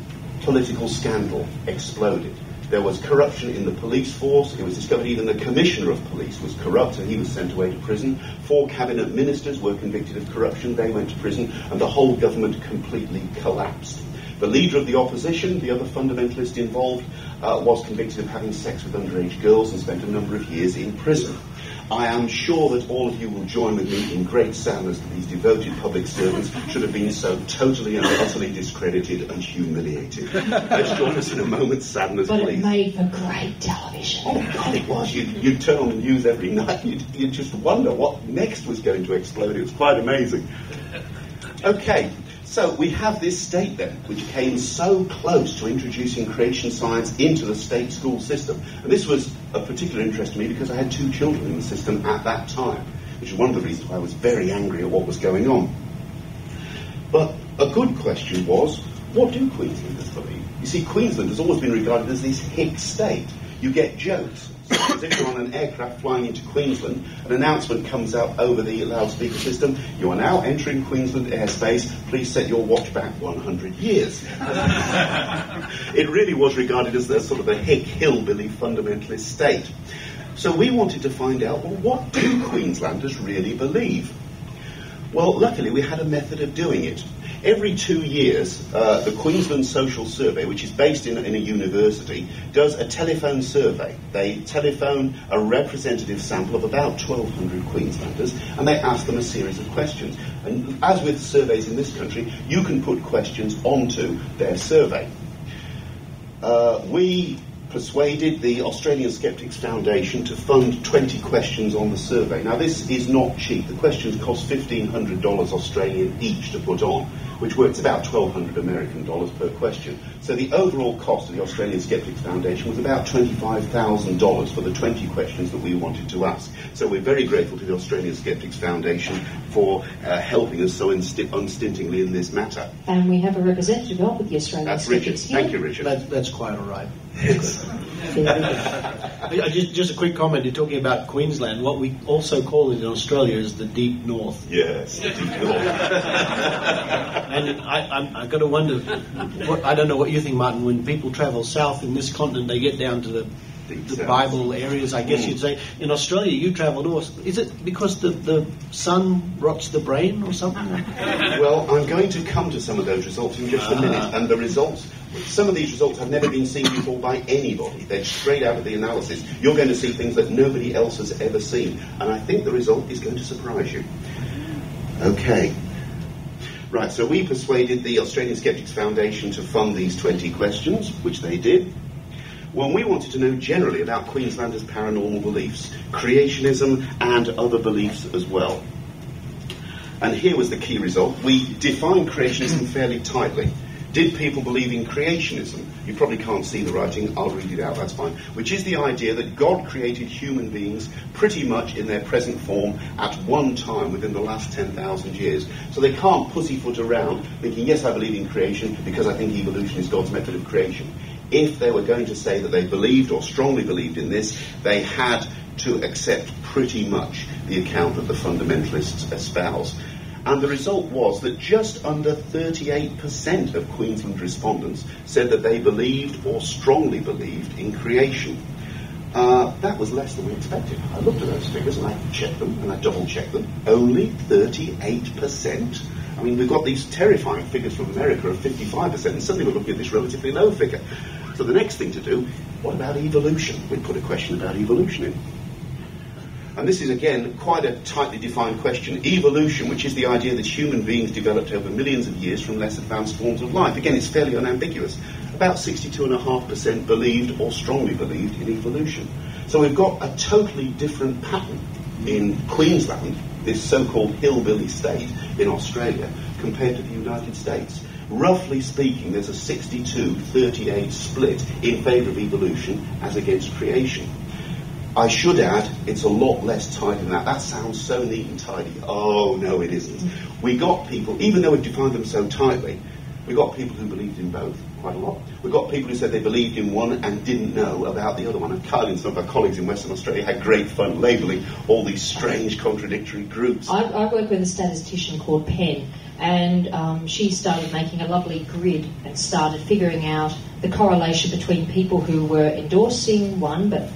political scandal exploded. There was corruption in the police force. It was discovered even the commissioner of police was corrupt, and he was sent away to prison. 4 cabinet ministers were convicted of corruption. They went to prison, and the whole government completely collapsed. The leader of the opposition, the other fundamentalist involved, was convicted of having sex with underage girls and spent a number of years in prison. I am sure that all of you will join with me in great sadness that these devoted public servants should have been so totally and utterly discredited and humiliated. Let's join us in a moment's sadness, but please. It made for great television. Oh, God, it was. You'd turn on the news every night. You'd just wonder what next was going to explode. It was quite amazing. Okay. So we have this state then, which came so close to introducing creation science into the state school system. And this was of particular interest to me because I had 2 children in the system at that time, which is one of the reasons why I was very angry at what was going on. But a good question was, what do Queenslanders believe? You see, Queensland has always been regarded as this hick state. You get jokes. So as if you're on an aircraft flying into Queensland, an announcement comes out over the loudspeaker system, you are now entering Queensland airspace, please set your watch back 100 years. It really was regarded as sort of a hick, hillbilly, fundamentalist state. So we wanted to find out, well, what do Queenslanders really believe? Well, luckily we had a method of doing it. Every 2 years, the Queensland Social Survey, which is based in a university, does a telephone survey. They telephone a representative sample of about 1,200 Queenslanders, and they ask them a series of questions. And as with surveys in this country, you can put questions onto their survey. We persuaded the Australian Skeptics Foundation to fund 20 questions on the survey. Now, this is not cheap. The questions cost $1,500 Australian each to put on, which works about $1,200 American dollars per question. So the overall cost of the Australian Skeptics Foundation was about $25,000 for the 20 questions that we wanted to ask. So we're very grateful to the Australian Skeptics Foundation for helping us so unstintingly in this matter. And we have a representative of the Australian Skeptics here. Thank you, Richard. That's quite all right. Yes. Just a quick comment. You're talking about Queensland. What we also call it in Australia is the deep north. Yes, the deep north. And I've got to wonder, I don't know what you think, Martin, when people travel south in this continent, they get down to the Bible areas, I guess you'd say. In Australia, you travel north. Is it because the sun rots the brain or something? Well, I'm going to come to some of those results in just a minute. And the results, some of these results have never been seen before by anybody. They're straight out of the analysis. You're going to see things that nobody else has ever seen. And I think the result is going to surprise you. Okay. Right, so we persuaded the Australian Skeptics Foundation to fund these 20 questions, which they did. Well, we wanted to know generally about Queenslanders' paranormal beliefs, creationism and other beliefs as well. And here was the key result. We defined creationism fairly tightly. Did people believe in creationism? You probably can't see the writing, I'll read it out, that's fine. Which is the idea that God created human beings pretty much in their present form at one time within the last 10,000 years. So they can't pussyfoot around thinking, yes, I believe in creation because I think evolution is God's method of creation. If they were going to say that they believed or strongly believed in this, they had to accept pretty much the account that the fundamentalists espouse. And the result was that just under 38% of Queensland respondents said that they believed or strongly believed in creation. That was less than we expected. I looked at those figures and I checked them and I double-checked them. Only 38%. I mean, we've got these terrifying figures from America of 55%, and suddenly we're looking at this relatively low figure. So the next thing to do, what about evolution? We put a question about evolution in. And this is, again, quite a tightly defined question. Evolution, which is the idea that human beings developed over millions of years from less advanced forms of life. Again, it's fairly unambiguous. About 62.5% believed or strongly believed in evolution. So we've got a totally different pattern in Queensland, this so-called hillbilly state in Australia, compared to the United States. Roughly speaking, there's a 62-38 split in favour of evolution as against creation. I should add, it's a lot less tight than that. That sounds so neat and tidy. Oh, no, it isn't. We got people, even though we've defined them so tightly, we got people who believed in both quite a lot. We got people who said they believed in one and didn't know about the other one. And Kylie and some of our colleagues in Western Australia had great fun labelling all these strange, contradictory groups. I work with a statistician called Penn, and she started making a lovely grid and started figuring out the correlation between people who were endorsing one but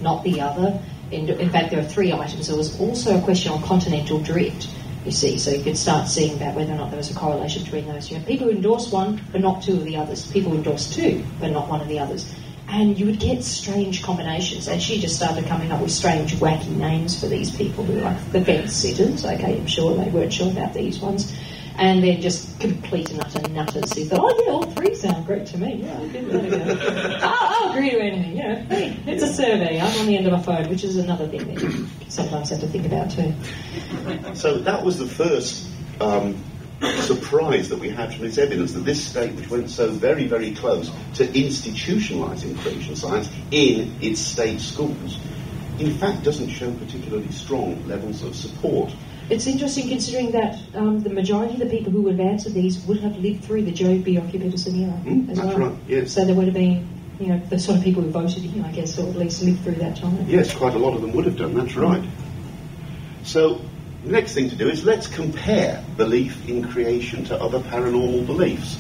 not the other. In fact, there are 3 items. There was also a question on continental drift, you see, so you could start seeing about whether or not there was a correlation between those. You know, people who endorse one but not 2 of the others. People who endorse 2 but not 1 of the others. And you would get strange combinations. And she just started coming up with strange, wacky names for these people who are like the fence sitters. Okay, I'm sure they weren't sure about these ones. And then just complete and utter nutters who thought, oh yeah, all 3 sound great to me. Yeah, I'll give that a go. I'll agree to anything. You know, hey, it's a survey. I'm on the end of my phone, which is another thing that you sometimes have to think about too. So that was the first surprise that we had from this evidence, that this state, which went so very, very close to institutionalising creation science in its state schools, in fact doesn't show particularly strong levels of support. It's interesting considering that the majority of the people who would have answered these would have lived through the Joh B. Peterson era as that's well. Right, yes. So there would have been, you know, the sort of people who voted in, I guess, or at least lived through that time. Yes, quite a lot of them would have done, that's right. So the next thing to do is let's compare belief in creation to other paranormal beliefs.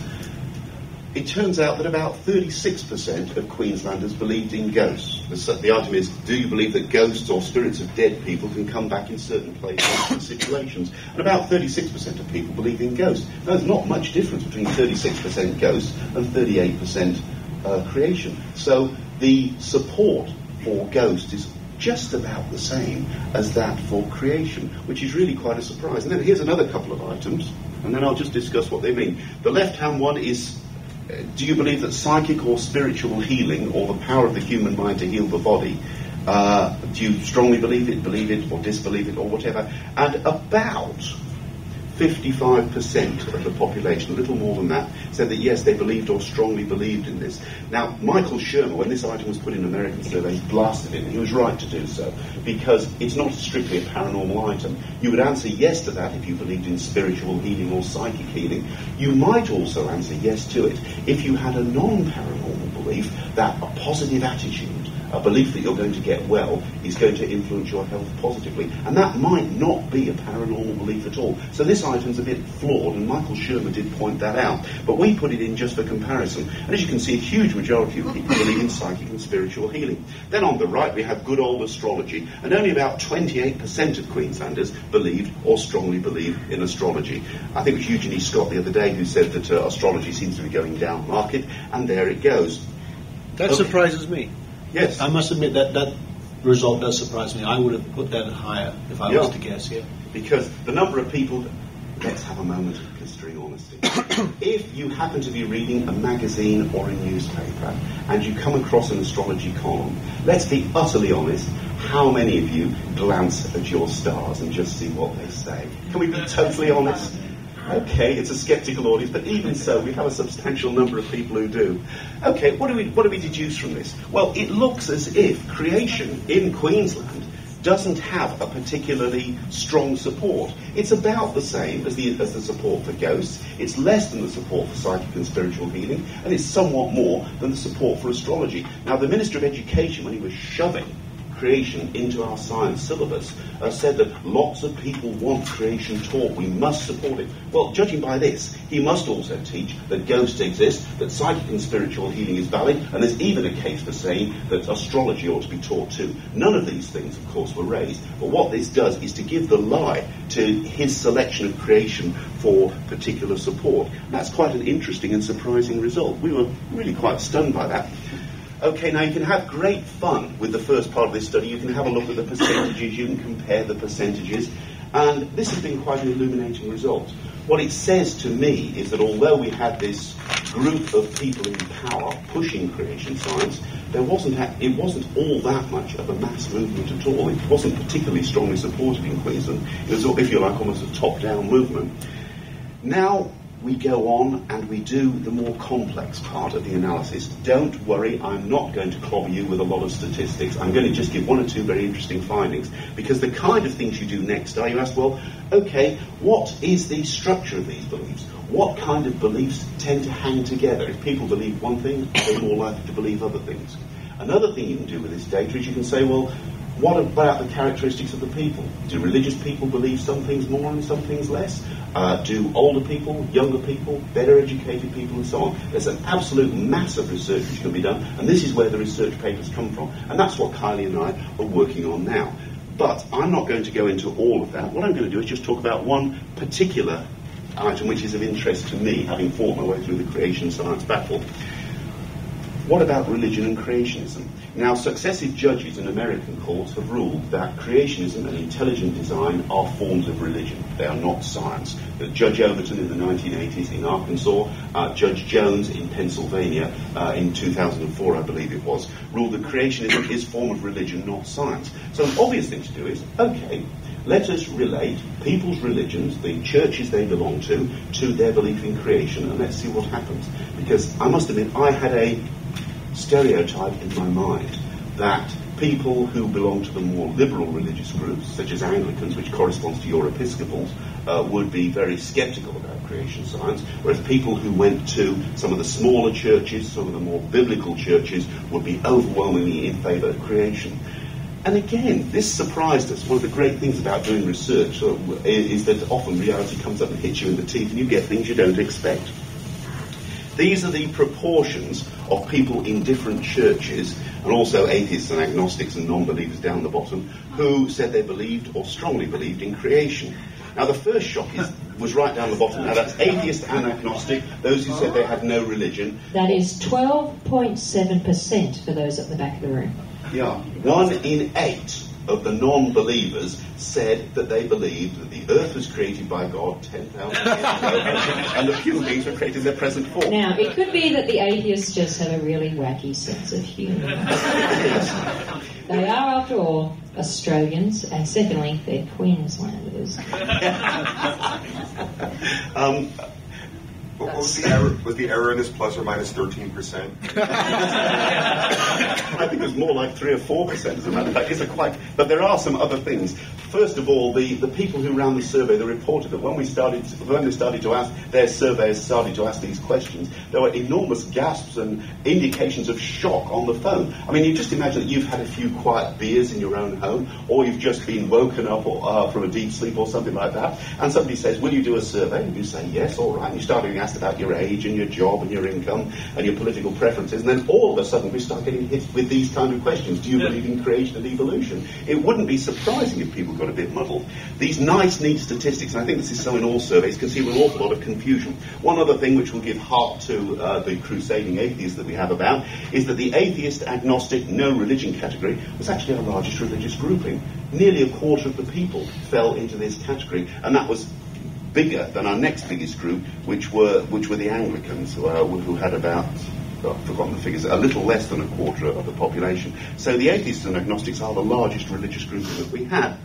It turns out that about 36% of Queenslanders believed in ghosts. The item is, do you believe that ghosts or spirits of dead people can come back in certain places and situations? And about 36% of people believe in ghosts. Now, there's not much difference between 36% ghosts and 38% creation. So the support for ghosts is just about the same as that for creation, which is really quite a surprise. And then here's another couple of items, and then I'll just discuss what they mean. The left-hand one is, do you believe that psychic or spiritual healing, or the power of the human mind to heal the body, do you strongly believe it, or disbelieve it, or whatever? And about 55% of the population, a little more than that, said that yes, they believed or strongly believed in this. Now, Michael Shermer, when this item was put in American surveys, blasted it, and he was right to do so, because it's not strictly a paranormal item. You would answer yes to that if you believed in spiritual healing or psychic healing. You might also answer yes to it if you had a non-paranormal belief that a positive attitude, a belief that you're going to get well, is going to influence your health positively. And that might not be a paranormal belief at all. So this item's a bit flawed, and Michael Shermer did point that out. But we put it in just for comparison. And as you can see, a huge majority of people believe in psychic and spiritual healing. Then on the right, we have good old astrology, and only about 28% of Queenslanders believed or strongly believe in astrology. I think it was Eugenie Scott the other day who said that astrology seems to be going down market, and there it goes. That surprises me. Yes. I must admit that result does surprise me. I would have put that higher if I was to guess, yeah. Because the number of people... Let's have a moment of blistering honesty. If you happen to be reading a magazine or a newspaper and you come across an astrology column, let's be utterly honest, how many of you glance at your stars and just see what they say? Can we be totally honest? Okay, it's a sceptical audience, but even so, we have a substantial number of people who do. Okay, what do we deduce from this? Well, it looks as if creation in Queensland doesn't have a particularly strong support. It's about the same as the support for ghosts. It's less than the support for psychic and spiritual healing, and it's somewhat more than the support for astrology. Now, the Minister of Education, when he was shoving creation into our science syllabus, said that lots of people want creation taught. We must support it. Well, judging by this, he must also teach that ghosts exist, that psychic and spiritual healing is valid, and there's even a case for saying that astrology ought to be taught too. None of these things, of course, were raised, but what this does is to give the lie to his selection of creation for particular support. And that's quite an interesting and surprising result. We were really quite stunned by that. Okay, now you can have great fun with the first part of this study. You can have a look at the percentages, you can compare the percentages, and this has been quite an illuminating result. What it says to me is that although we had this group of people in power pushing creation science, it wasn't all that much of a mass movement at all. It wasn't particularly strongly supported in Queensland. It was, if you like, almost a top-down movement. Now we go on and we do the more complex part of the analysis. Don't worry, I'm not going to clobber you with a lot of statistics. I'm going to just give one or two very interesting findings, because the kind of things you do next are you ask, well, okay, what is the structure of these beliefs? What kind of beliefs tend to hang together? If people believe one thing, they're more likely to believe other things. Another thing you can do with this data is you can say, well, what about the characteristics of the people? Do religious people believe some things more and some things less? Do older people, younger people, better educated people, and so on? There's an absolute mass of research which can be done, and this is where the research papers come from. And that's what Kylie and I are working on now. But I'm not going to go into all of that. What I'm going to do is just talk about one particular item which is of interest to me, having fought my way through the creation science battle. What about religion and creationism? Now, successive judges in American courts have ruled that creationism and intelligent design are forms of religion. They are not science. Judge Overton in the 1980s in Arkansas, Judge Jones in Pennsylvania in 2004, I believe it was, ruled that creationism is a form of religion, not science. So an obvious thing to do is, okay, let us relate people's religions, the churches they belong to their belief in creation, and let's see what happens. Because I must admit, I had a stereotype in my mind that people who belong to the more liberal religious groups, such as Anglicans, which corresponds to your Episcopals, would be very sceptical about creation science, whereas people who went to some of the smaller churches, some of the more biblical churches, would be overwhelmingly in favour of creation. And again, this surprised us. One of the great things about doing research is that often reality comes up and hits you in the teeth and you get things you don't expect. These are the proportions of people in different churches, and also atheists and agnostics and non-believers down the bottom, who said they believed or strongly believed in creation. Now, the first shock was right down the bottom. Now, that's atheist and agnostic, those who said they had no religion. That is 12.7% for those at the back of the room. Yeah. 1 in 8 of the non-believers said that they believed that the earth was created by God 10,000 years ago and the human beings were created in their present form. Now, it could be that the atheists just have a really wacky sense of humour. They are, after all, Australians, and secondly, they're Queenslanders. Was the error in this plus or minus 13%? I think it was more like 3 or 4%, as a matter of fact. But there are some other things. First of all, the people who ran the survey, they reported that when they started to ask, their surveyors started to ask these questions, there were enormous gasps and indications of shock on the phone. I mean, you just imagine that you've had a few quiet beers in your own home, or you've just been woken up from a deep sleep or something like that, and somebody says, will you do a survey? And you say, yes, all right. And you start being asked about your age and your job and your income and your political preferences, and then all of a sudden we start getting hit with these kind of questions. Do you believe in creation and evolution? It wouldn't be surprising if people got a bit muddled. These nice, neat statistics, and I think this is so in all surveys, can see an awful lot of confusion. One other thing which will give heart to the crusading atheists that we have about is that the atheist, agnostic, no religion category was actually our largest religious grouping. Nearly a quarter of the people fell into this category, and that was bigger than our next biggest group, which were the Anglicans, who had about, I've forgotten the figures, a little less than a quarter of the population. So the atheists and agnostics are the largest religious group that we have.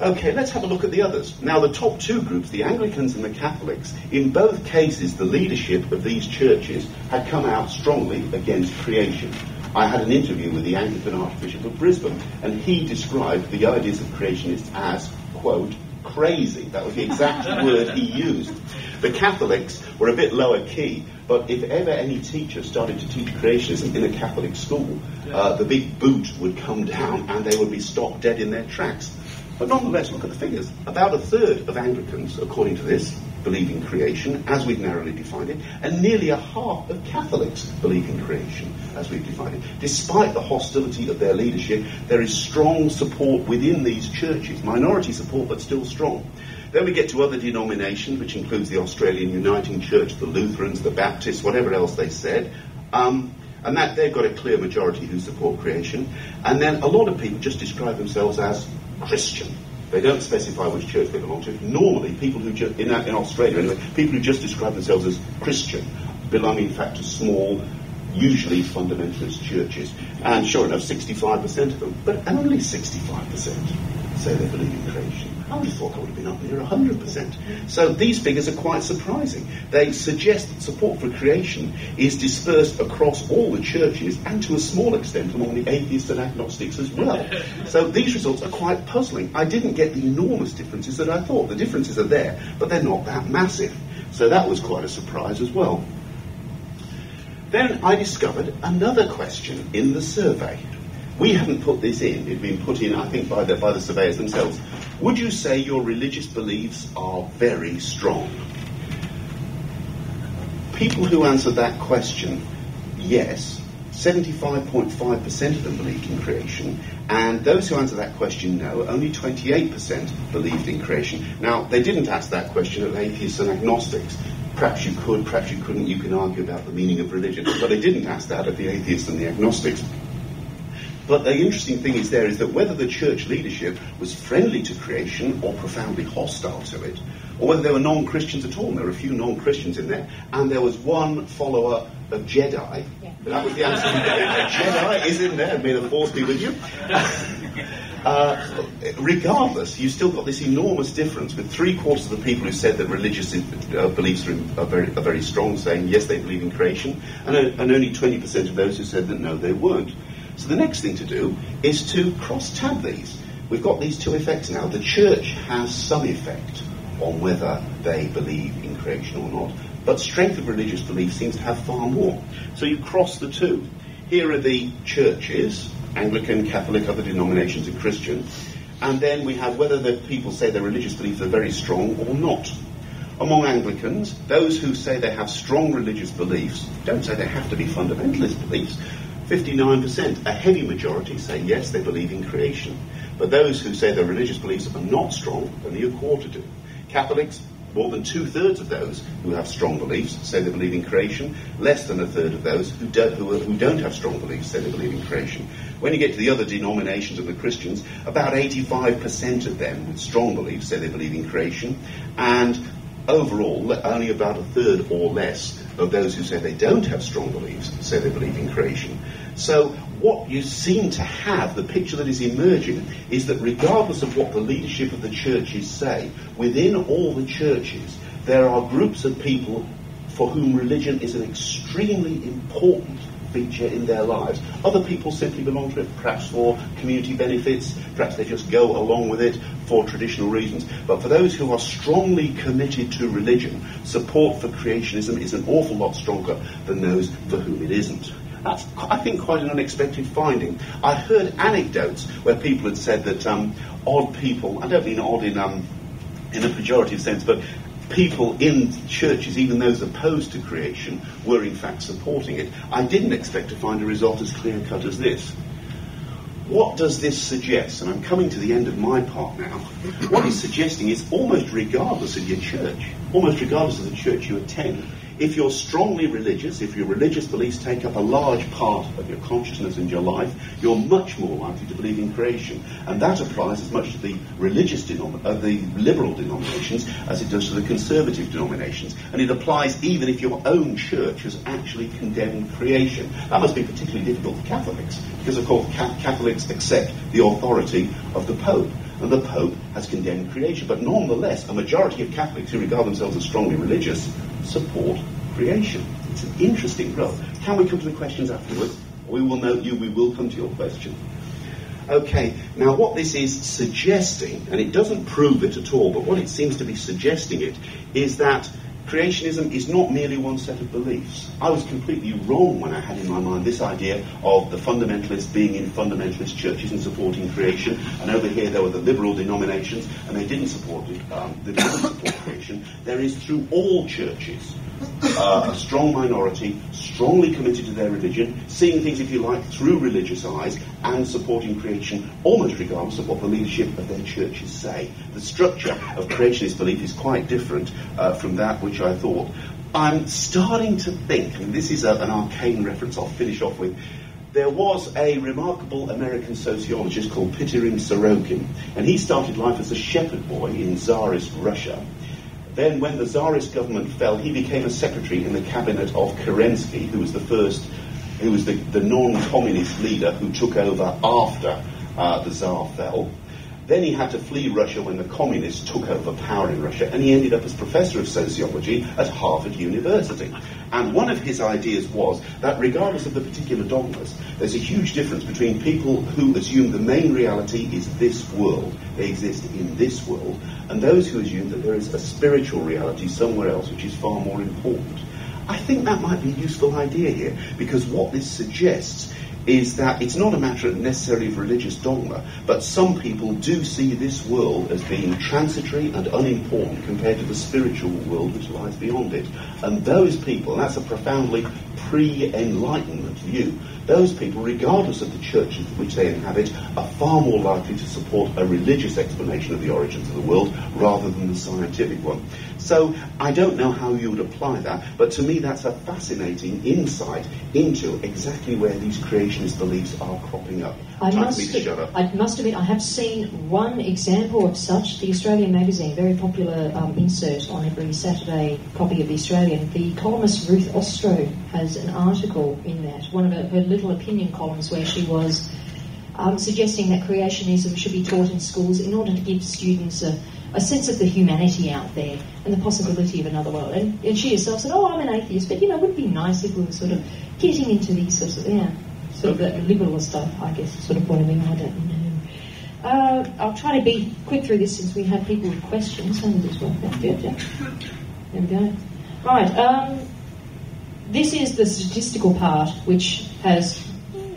Okay, let's have a look at the others. Now, the top two groups, the Anglicans and the Catholics, in both cases, the leadership of these churches had come out strongly against creation. I had an interview with the Anglican Archbishop of Brisbane, and he described the ideas of creationists as, quote, crazy. That was the exact word he used. The Catholics were a bit lower key, but if ever any teacher started to teach creationism in a Catholic school, the big boot would come down and they would be stopped dead in their tracks. But nonetheless, look at the figures. About a third of Anglicans, according to this, believe in creation, as we've narrowly defined it, and nearly a half of Catholics believe in creation, as we've defined it. Despite the hostility of their leadership, there is strong support within these churches, minority support, but still strong. Then we get to other denominations, which includes the Australian Uniting Church, the Lutherans, the Baptists, whatever else they said. And that they've got a clear majority who support creation. And then a lot of people just describe themselves as Christian. They don't specify which church they belong to. Normally, people who in Australia anyway, people who just describe themselves as Christian belong in fact to small, usually fundamentalist churches. And sure enough, 65% of them, but only 65% say they believe in creation. I would have thought I would have been up near 100%. So these figures are quite surprising. They suggest that support for creation is dispersed across all the churches and to a small extent among the atheists and agnostics as well. So these results are quite puzzling. I didn't get the enormous differences that I thought. The differences are there, but they're not that massive. So that was quite a surprise as well. Then I discovered another question in the survey. We haven't put this in. It had been put in, I think, by the surveyors themselves. Would you say your religious beliefs are very strong? People who answered that question, yes, 75.5% of them believed in creation, and those who answered that question, no, only 28% believed in creation. Now, they didn't ask that question of atheists and agnostics. Perhaps you could, perhaps you couldn't, you can argue about the meaning of religion, but they didn't ask that of the atheists and the agnostics. But the interesting thing is that whether the church leadership was friendly to creation or profoundly hostile to it, or whether they were non-Christians at all, and there were a few non-Christians in there, and there was one follower of Jedi, that was the answer. A Jedi is in there, may the force be with you. Regardless, you've still got this enormous difference with 3/4 of the people who said that religious beliefs are very strong, saying yes, they believe in creation, and only 20% of those who said that no, they weren't. So the next thing to do is to cross-tab these. We've got these two effects now. The church has some effect on whether they believe in creation or not, but strength of religious belief seems to have far more. So you cross the two. Here are the churches, Anglican, Catholic, other denominations, and Christian, and then we have whether the people say their religious beliefs are very strong or not. Among Anglicans, those who say they have strong religious beliefs don't say they have to be fundamentalist beliefs. 59%, a heavy majority, say yes, they believe in creation. But those who say their religious beliefs are not strong, only a quarter do. Catholics, more than 2/3 of those who have strong beliefs say they believe in creation. Less than a third of those who don't have strong beliefs say they believe in creation. When you get to the other denominations of the Christians, about 85% of them with strong beliefs say they believe in creation. And overall, only about a third or less of those who say they don't have strong beliefs say they believe in creation. So what you seem to have, the picture that is emerging, is that regardless of what the leadership of the churches say, within all the churches, there are groups of people for whom religion is an extremely important feature in their lives. Other people simply belong to it, perhaps for community benefits, perhaps they just go along with it for traditional reasons. But for those who are strongly committed to religion, support for creationism is an awful lot stronger than those for whom it isn't. That's, I think, quite an unexpected finding. I heard anecdotes where people had said that odd people, I don't mean odd in a pejorative sense, but people in churches, even those opposed to creation, were in fact supporting it. I didn't expect to find a result as clear-cut as this. What does this suggest? And I'm coming to the end of my part now. What it's suggesting is almost regardless of your church, almost regardless of the church you attend, if you're strongly religious, if your religious beliefs take up a large part of your consciousness and your life, you're much more likely to believe in creation. And that applies as much to the the liberal denominations as it does to the conservative denominations. And it applies even if your own church has actually condemned creation. That must be particularly difficult for Catholics, because of course Catholics accept the authority of the Pope. and the Pope has condemned creation. But nonetheless, a majority of Catholics who regard themselves as strongly religious support creation. It's an interesting growth. Can we come to the questions afterwards? We will note you, we will come to your question. Okay, now what this is suggesting, and it doesn't prove it at all, but what it seems to be suggesting it, is that creationism is not merely one set of beliefs. I was completely wrong when I had in my mind this idea of the fundamentalists being in fundamentalist churches and supporting creation, and over here there were the liberal denominations, and they didn't support creation. There is through all churches a strong minority, strongly committed to their religion, seeing things, if you like, through religious eyes, and supporting creation almost regardless of what the leadership of their churches say. The structure of creationist belief is quite different from that which I thought. I'm starting to think, and this is an arcane reference I'll finish off with, there was a remarkable American sociologist called Piotr Sorokin, and he started life as a shepherd boy in Tsarist Russia. Then when the Tsarist government fell, he became a secretary in the cabinet of Kerensky, who was the non-communist leader who took over after the Tsar fell. Then he had to flee Russia when the communists took over power in Russia, and he ended up as professor of sociology at Harvard University. And one of his ideas was that regardless of the particular dogmas, there's a huge difference between people who assume the main reality is this world, they exist in this world, and those who assume that there is a spiritual reality somewhere else which is far more important. I think that might be a useful idea here, because what this suggests is that it's not a matter necessarily of religious dogma, but some people do see this world as being transitory and unimportant compared to the spiritual world which lies beyond it. And those people, and that's a profoundly pre-Enlightenment view, those people, regardless of the churches which they inhabit, are far more likely to support a religious explanation of the origins of the world rather than the scientific one. So I don't know how you would apply that, but to me that's a fascinating insight into exactly where these creationist beliefs are cropping up. I must admit, I have seen one example of such. The Australian magazine, very popular insert on every Saturday copy of The Australian. The columnist Ruth Ostro has an article in that, one of her little opinion columns, where she was suggesting that creationism should be taught in schools in order to give students a sense of the humanity out there and the possibility of another world. And she herself said, I'm an atheist, but, it would be nice if we were sort of getting into these sorts of, sort of the liberal stuff, I guess, sort of point of view. I don't know. I'll try to be quick through this since we have people with questions. There we go. Right. This is the statistical part, which has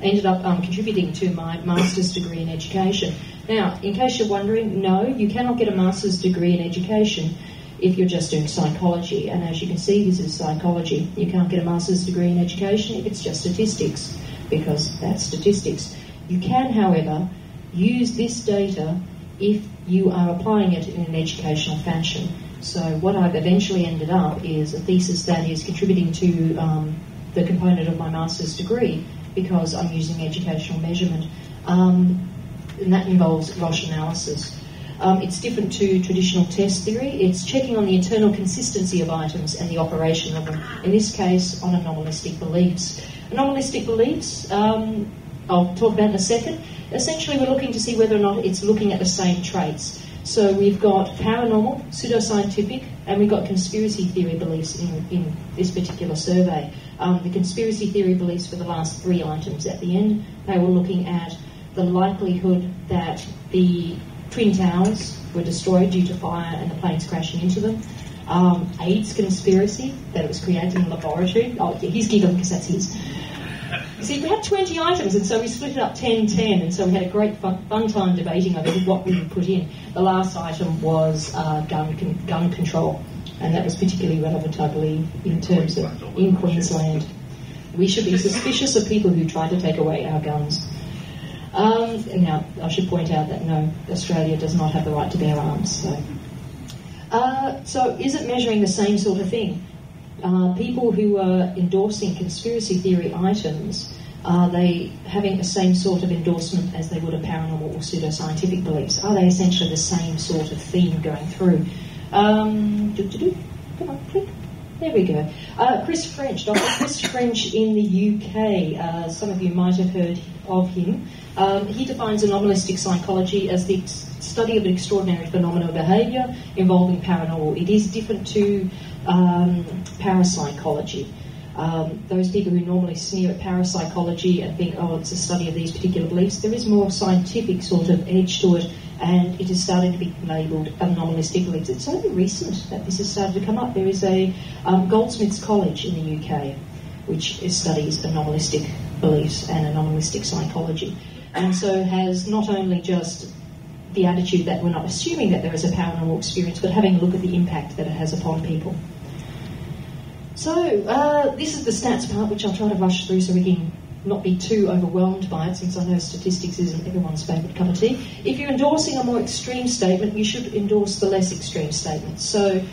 ended up contributing to my master's degree in education. Now, in case you're wondering, no, you cannot get a master's degree in education if you're just doing psychology. And as you can see, this is psychology. You can't get a master's degree in education if it's just statistics, because that's statistics. You can, however, use this data if you are applying it in an educational fashion. So what I've eventually ended up is a thesis that is contributing to the component of my master's degree, because I'm using educational measurement. And that involves Roche analysis. It's different to traditional test theory. It's checking on the internal consistency of items and the operation of them. In this case, on anomalistic beliefs. Anomalistic beliefs, I'll talk about in a second. Essentially, we're looking to see whether or not it's looking at the same traits. So we've got paranormal, pseudoscientific, and we've got conspiracy theory beliefs in this particular survey. The conspiracy theory beliefs for the last 3 items at the end, they were looking at the likelihood that the Twin Towers were destroyed due to fire and the planes crashing into them. AIDS conspiracy, that it was created in a laboratory. Oh, yeah, he's giggling because that's his. You see, we had 20 items, and so we split it up 10-10, and so we had a great fun time debating over what we would put in. The last item was gun control, and that was particularly relevant, I believe, in terms of in Queensland. We should be suspicious of people who try to take away our guns. Now, I should point out that no, Australia does not have the right to bear arms. So is it measuring the same sort of thing? People who are endorsing conspiracy theory items, are they having the same sort of endorsement as they would of paranormal or pseudoscientific beliefs? Are they essentially the same sort of theme going through? Come on, click. There we go. Chris French, Dr. Chris French in the UK. Some of you might have heard of him. He defines anomalistic psychology as the study of an extraordinary phenomenal behaviour involving paranormal. It is different to parapsychology. Those people who normally sneer at parapsychology and think, oh, it's a study of these particular beliefs, there is more scientific sort of edge to it, and it is starting to be labelled anomalistic beliefs. It's only recent that this has started to come up. There is a Goldsmiths College in the UK which studies anomalistic beliefs and anomalistic psychology, and so has not only just the attitude that we're not assuming that there is a paranormal experience, but having a look at the impact that it has upon people. So this is the stats part, which I'll try to rush through so we can not be too overwhelmed by it, since I know statistics isn't everyone's favourite cup of tea. If you're endorsing a more extreme statement, you should endorse the less extreme statements. So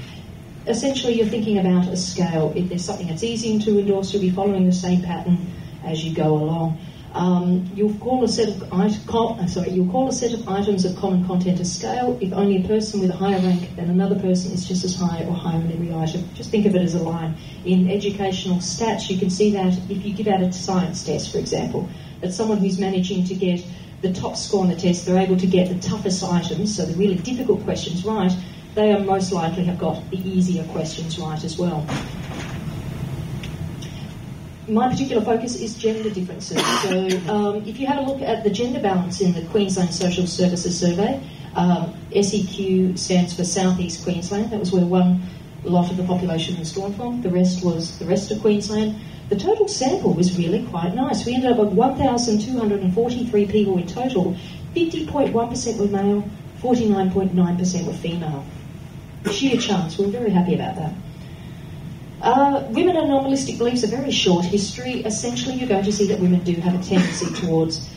essentially you're thinking about a scale. If there's something that's easy to endorse, you'll be following the same pattern as you go along. You'll call a set of items of common content a scale if only a person with a higher rank than another person is just as high or higher in every item. Just think of it as a line. In educational stats, you can see that if you give out a science test, for example, that someone who's managing to get the top score on the test, they're able to get the toughest items, so the really difficult questions right, they are most likely have got the easier questions right as well. My particular focus is gender differences. So if you had a look at the gender balance in the Queensland Social Services Survey, SEQ stands for South East Queensland. That was where one lot of the population was drawn from. The rest was the rest of Queensland. The total sample was really quite nice. We ended up with 1,243 people in total. 50.1% were male, 49.9% were female. Sheer chance. We're very happy about that. Women and anomalistic beliefs are very short history. Essentially, you're going to see that women do have a tendency towards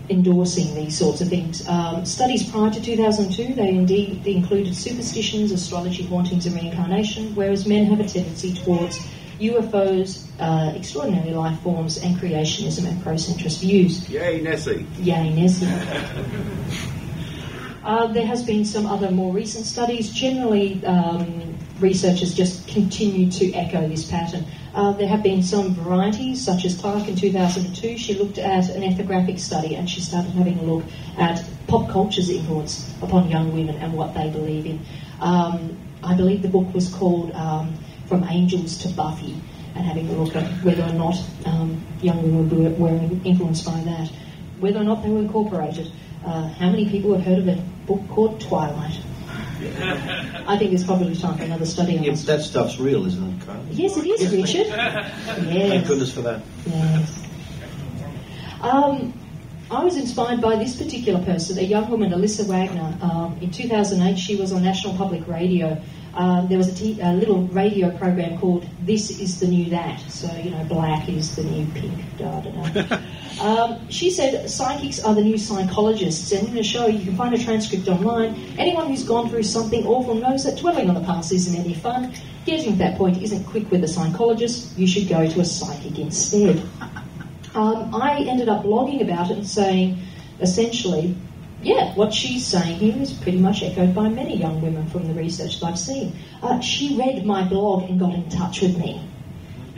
endorsing these sorts of things. Studies prior to 2002, they included superstitions, astrology, hauntings, and reincarnation, whereas men have a tendency towards UFOs, extraordinary life forms, and creationism and pro-centrist views. Yay, Nessie. Yay, Nessie. There has been some other more recent studies. Generally, researchers just continue to echo this pattern. There have been some varieties, such as Clark in 2002. She looked at an ethnographic study and she started having a look at pop culture's influence upon young women and what they believe in. I believe the book was called From Angels to Buffy, and having a look at whether or not young women were influenced by that, whether or not they were incorporated. How many people have heard of a book called Twilight? I think there's probably time for another study on this. That stuff's real, isn't it, Carl? Yes, it is, Richard. Yes. Thank goodness for that. Yes. I was inspired by this particular person, a young woman, Alyssa Wagner. In 2008, she was on National Public Radio. There was a little radio program called This Is the New That. So, black is the new pink. She said psychics are the new psychologists, and in the show you can find a transcript online. Anyone who's gone through something awful knows that dwelling on the past isn't any fun. Getting to that point isn't quick with a psychologist. You should go to a psychic instead. I ended up blogging about it and saying, essentially, yeah, what she's saying here is pretty much echoed by many young women from the research that I've seen. She read my blog and got in touch with me.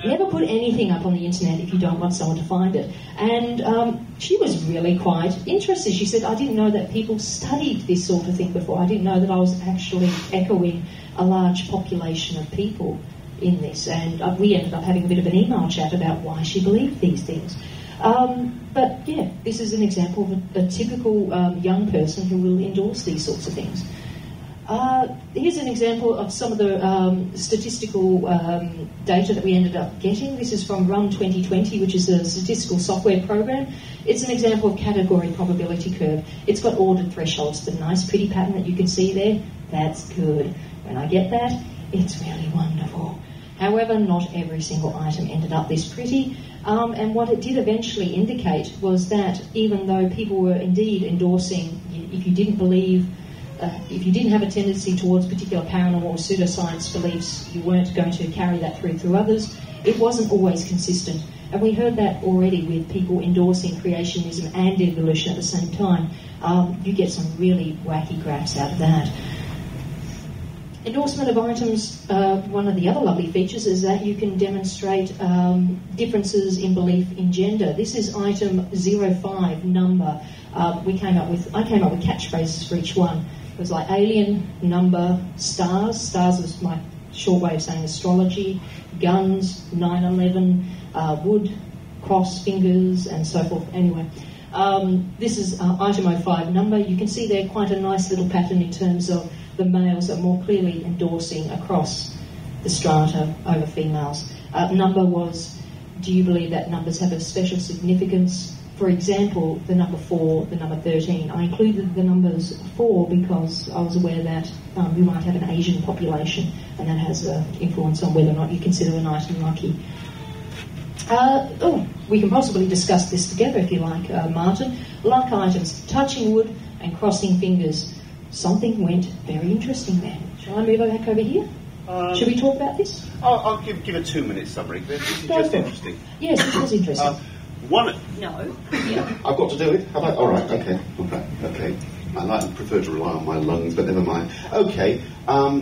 Never put anything up on the internet if you don't want someone to find it. And she was really quite interested. She said, I didn't know that people studied this sort of thing before. I didn't know that I was actually echoing a large population of people in this. And we ended up having a bit of an email chat about why she believed these things. But yeah, this is an example of a typical young person who will endorse these sorts of things. Here's an example of some of the statistical data that we ended up getting. This is from Run 2020, which is a statistical software program. It's an example of category probability curve. It's got ordered thresholds, the nice pretty pattern that you can see there. That's good. When I get that, it's really wonderful. However, not every single item ended up this pretty. And what it did eventually indicate was that even though people were indeed endorsing, if you didn't believe, if you didn't have a tendency towards particular paranormal or pseudoscience beliefs, you weren't going to carry that through others. It wasn't always consistent. And we heard that already with people endorsing creationism and evolution at the same time. You get some really wacky graphs out of that. Endorsement of items, one of the other lovely features is that you can demonstrate differences in belief in gender. This is item 05, number. I came up with catchphrases for each one. It was like alien, number, stars. Stars is my short way of saying astrology. Guns, 9/11, wood, cross, fingers, and so forth. Anyway, this is item 05 number. You can see there quite a nice little pattern in terms of the males are more clearly endorsing across the strata over females. Number was, do you believe that numbers have a special significance? For example, the number 4, the number 13. I included the numbers 4 because I was aware that we might have an Asian population, and that has an influence on whether or not you consider an item lucky. We can possibly discuss this together if you like, Martin. Luck items, touching wood and crossing fingers. Something went very interesting there. Shall I move back over here? Should we talk about this? I'll give a 2-minute summary. This is just interesting. Yes, it was interesting. One. No. I've got to do it. Have I? All right. Okay. Okay. I prefer to rely on my lungs, but never mind. Okay.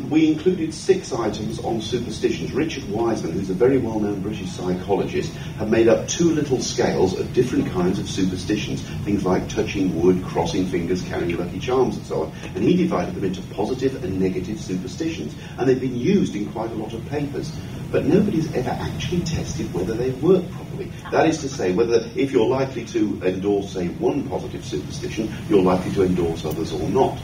We included 6 items on superstitions. Richard Wiseman, who's a very well-known British psychologist, have made up 2 little scales of different kinds of superstitions. Things like touching wood, crossing fingers, carrying lucky charms, and so on. And he divided them into positive and negative superstitions. And they've been used in quite a lot of papers. But nobody's ever actually tested whether they work properly. That is to say, whether if you're likely to endorse, say, one positive superstition, you're likely to endorse others or not.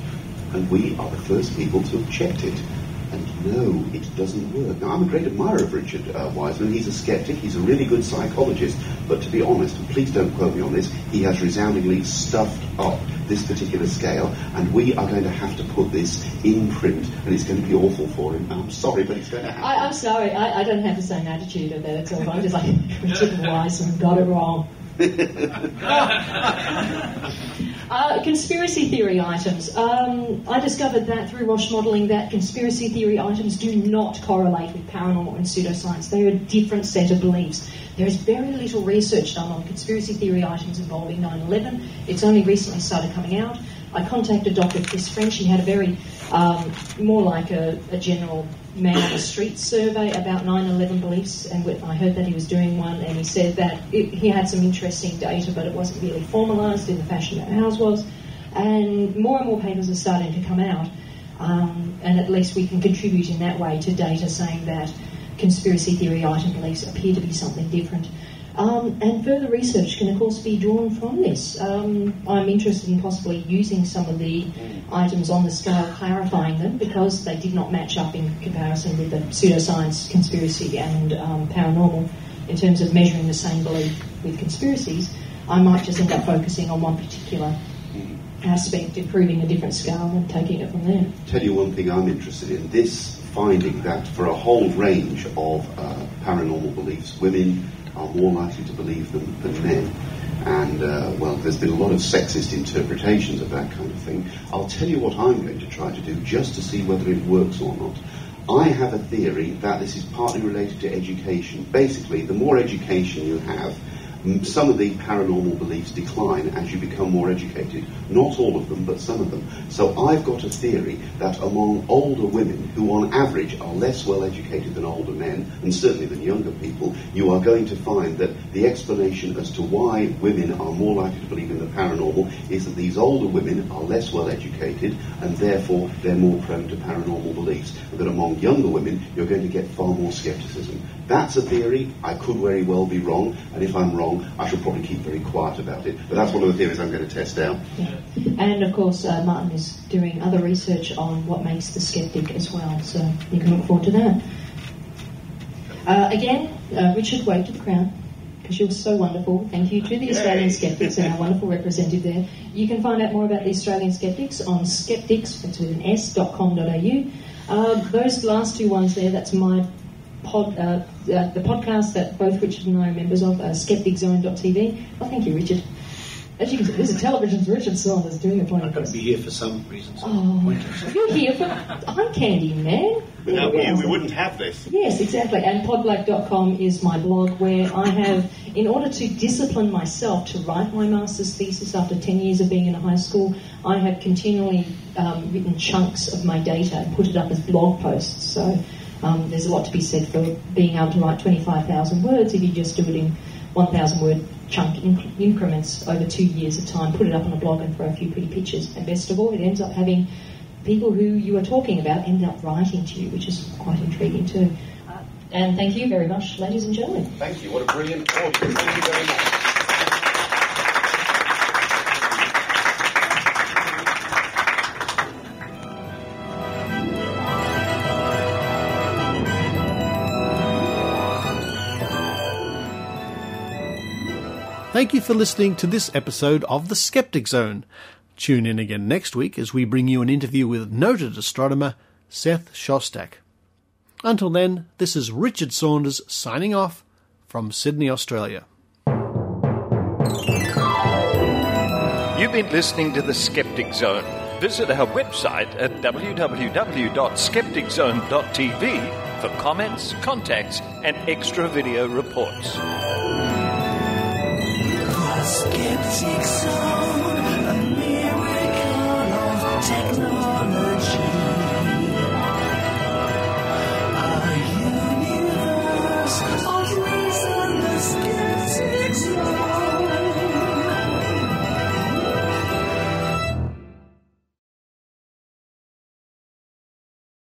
And we are the first people to have checked it. And no, it doesn't work. Now, I'm a great admirer of Richard Wiseman. He's a skeptic. He's a really good psychologist. But to be honest, and please don't quote me on this, he has resoundingly stuffed up this particular scale, and we are going to have to put this in print, and it's going to be awful for him. I'm sorry, but it's going to happen. I'm sorry, I don't have the same attitude of that at all. I'm just like, Richard Wiseman got it wrong. Conspiracy theory items. I discovered that through Roche modelling that conspiracy theory items do not correlate with paranormal and pseudoscience. They are a different set of beliefs. There is very little research done on conspiracy theory items involving 9/11. It's only recently started coming out. I contacted Dr. Chris French. He had a very, more like a general man on the street survey about 9/11 beliefs, and I heard that he was doing one, and he said that he had some interesting data, but it wasn't really formalised in the fashion that ours was. And more papers are starting to come out, and at least we can contribute in that way to data saying that conspiracy theory item beliefs appear to be something different. And further research can, of course, be drawn from this. I'm interested in possibly using some of the items on the scale, clarifying them, because they did not match up in comparison with the pseudoscience, conspiracy, and paranormal in terms of measuring the same belief with conspiracies. I might just end up focusing on one particular aspect, improving a different scale, and taking it from there. Tell you one thing I'm interested in. This finding that for a whole range of paranormal beliefs, women are more likely to believe them than men. And, there's been a lot of sexist interpretations of that kind of thing. I'll tell you what I'm going to try to do just to see whether it works or not. I have a theory that this is partly related to education. Basically, the more education you have, some of the paranormal beliefs decline as you become more educated. Not all of them, but some of them. So I've got a theory that among older women, who on average are less well educated than older men, and certainly than younger people, you are going to find that the explanation as to why women are more likely to believe in the paranormal is that these older women are less well educated, and therefore they're more prone to paranormal beliefs. And that among younger women, you're going to get far more skepticism. That's a theory. I could very well be wrong, and if I'm wrong, I should probably keep very quiet about it. But that's one of the theories I'm going to test out. Yeah. And of course, Martin is doing other research on what makes the skeptic as well, so you can look forward to that. Richard, wave to the crowd, because you're so wonderful. Thank you to the Australian Skeptics and our wonderful representative there. You can find out more about the Australian Skeptics on skeptics, that's with an s.com.au. Those last 2 ones there, that's my the podcast that both Richard and I are members of, skepticzone.tv. Oh, thank you, Richard. As you can see, there's a television's Richard Saunders doing a podcast. I've got to be here for some reasons. Oh, you're here for eye candy, man. Without you, we wouldn't have this. Yes, exactly. And podblack.com is my blog where I have, in order to discipline myself to write my master's thesis after 10 years of being in a high school, I have continually written chunks of my data and put it up as blog posts. So there's a lot to be said for being able to write 25,000 words if you just do it in 1,000 word chunk increments over 2 years of time, put it up on a blog and throw a few pretty pictures. And best of all, it ends up having people who you are talking about end up writing to you, which is quite intriguing too. And thank you very much, ladies and gentlemen. Thank you. What a brilliant audience. Thank you very much. Thank you for listening to this episode of The Skeptic Zone. Tune in again next week as we bring you an interview with noted astronomer Seth Shostak. Until then, this is Richard Saunders signing off from Sydney, Australia. You've been listening to The Skeptic Zone. Visit our website at www.skepticzone.tv for comments, contacts, and extra video reports. Skeptic Zone.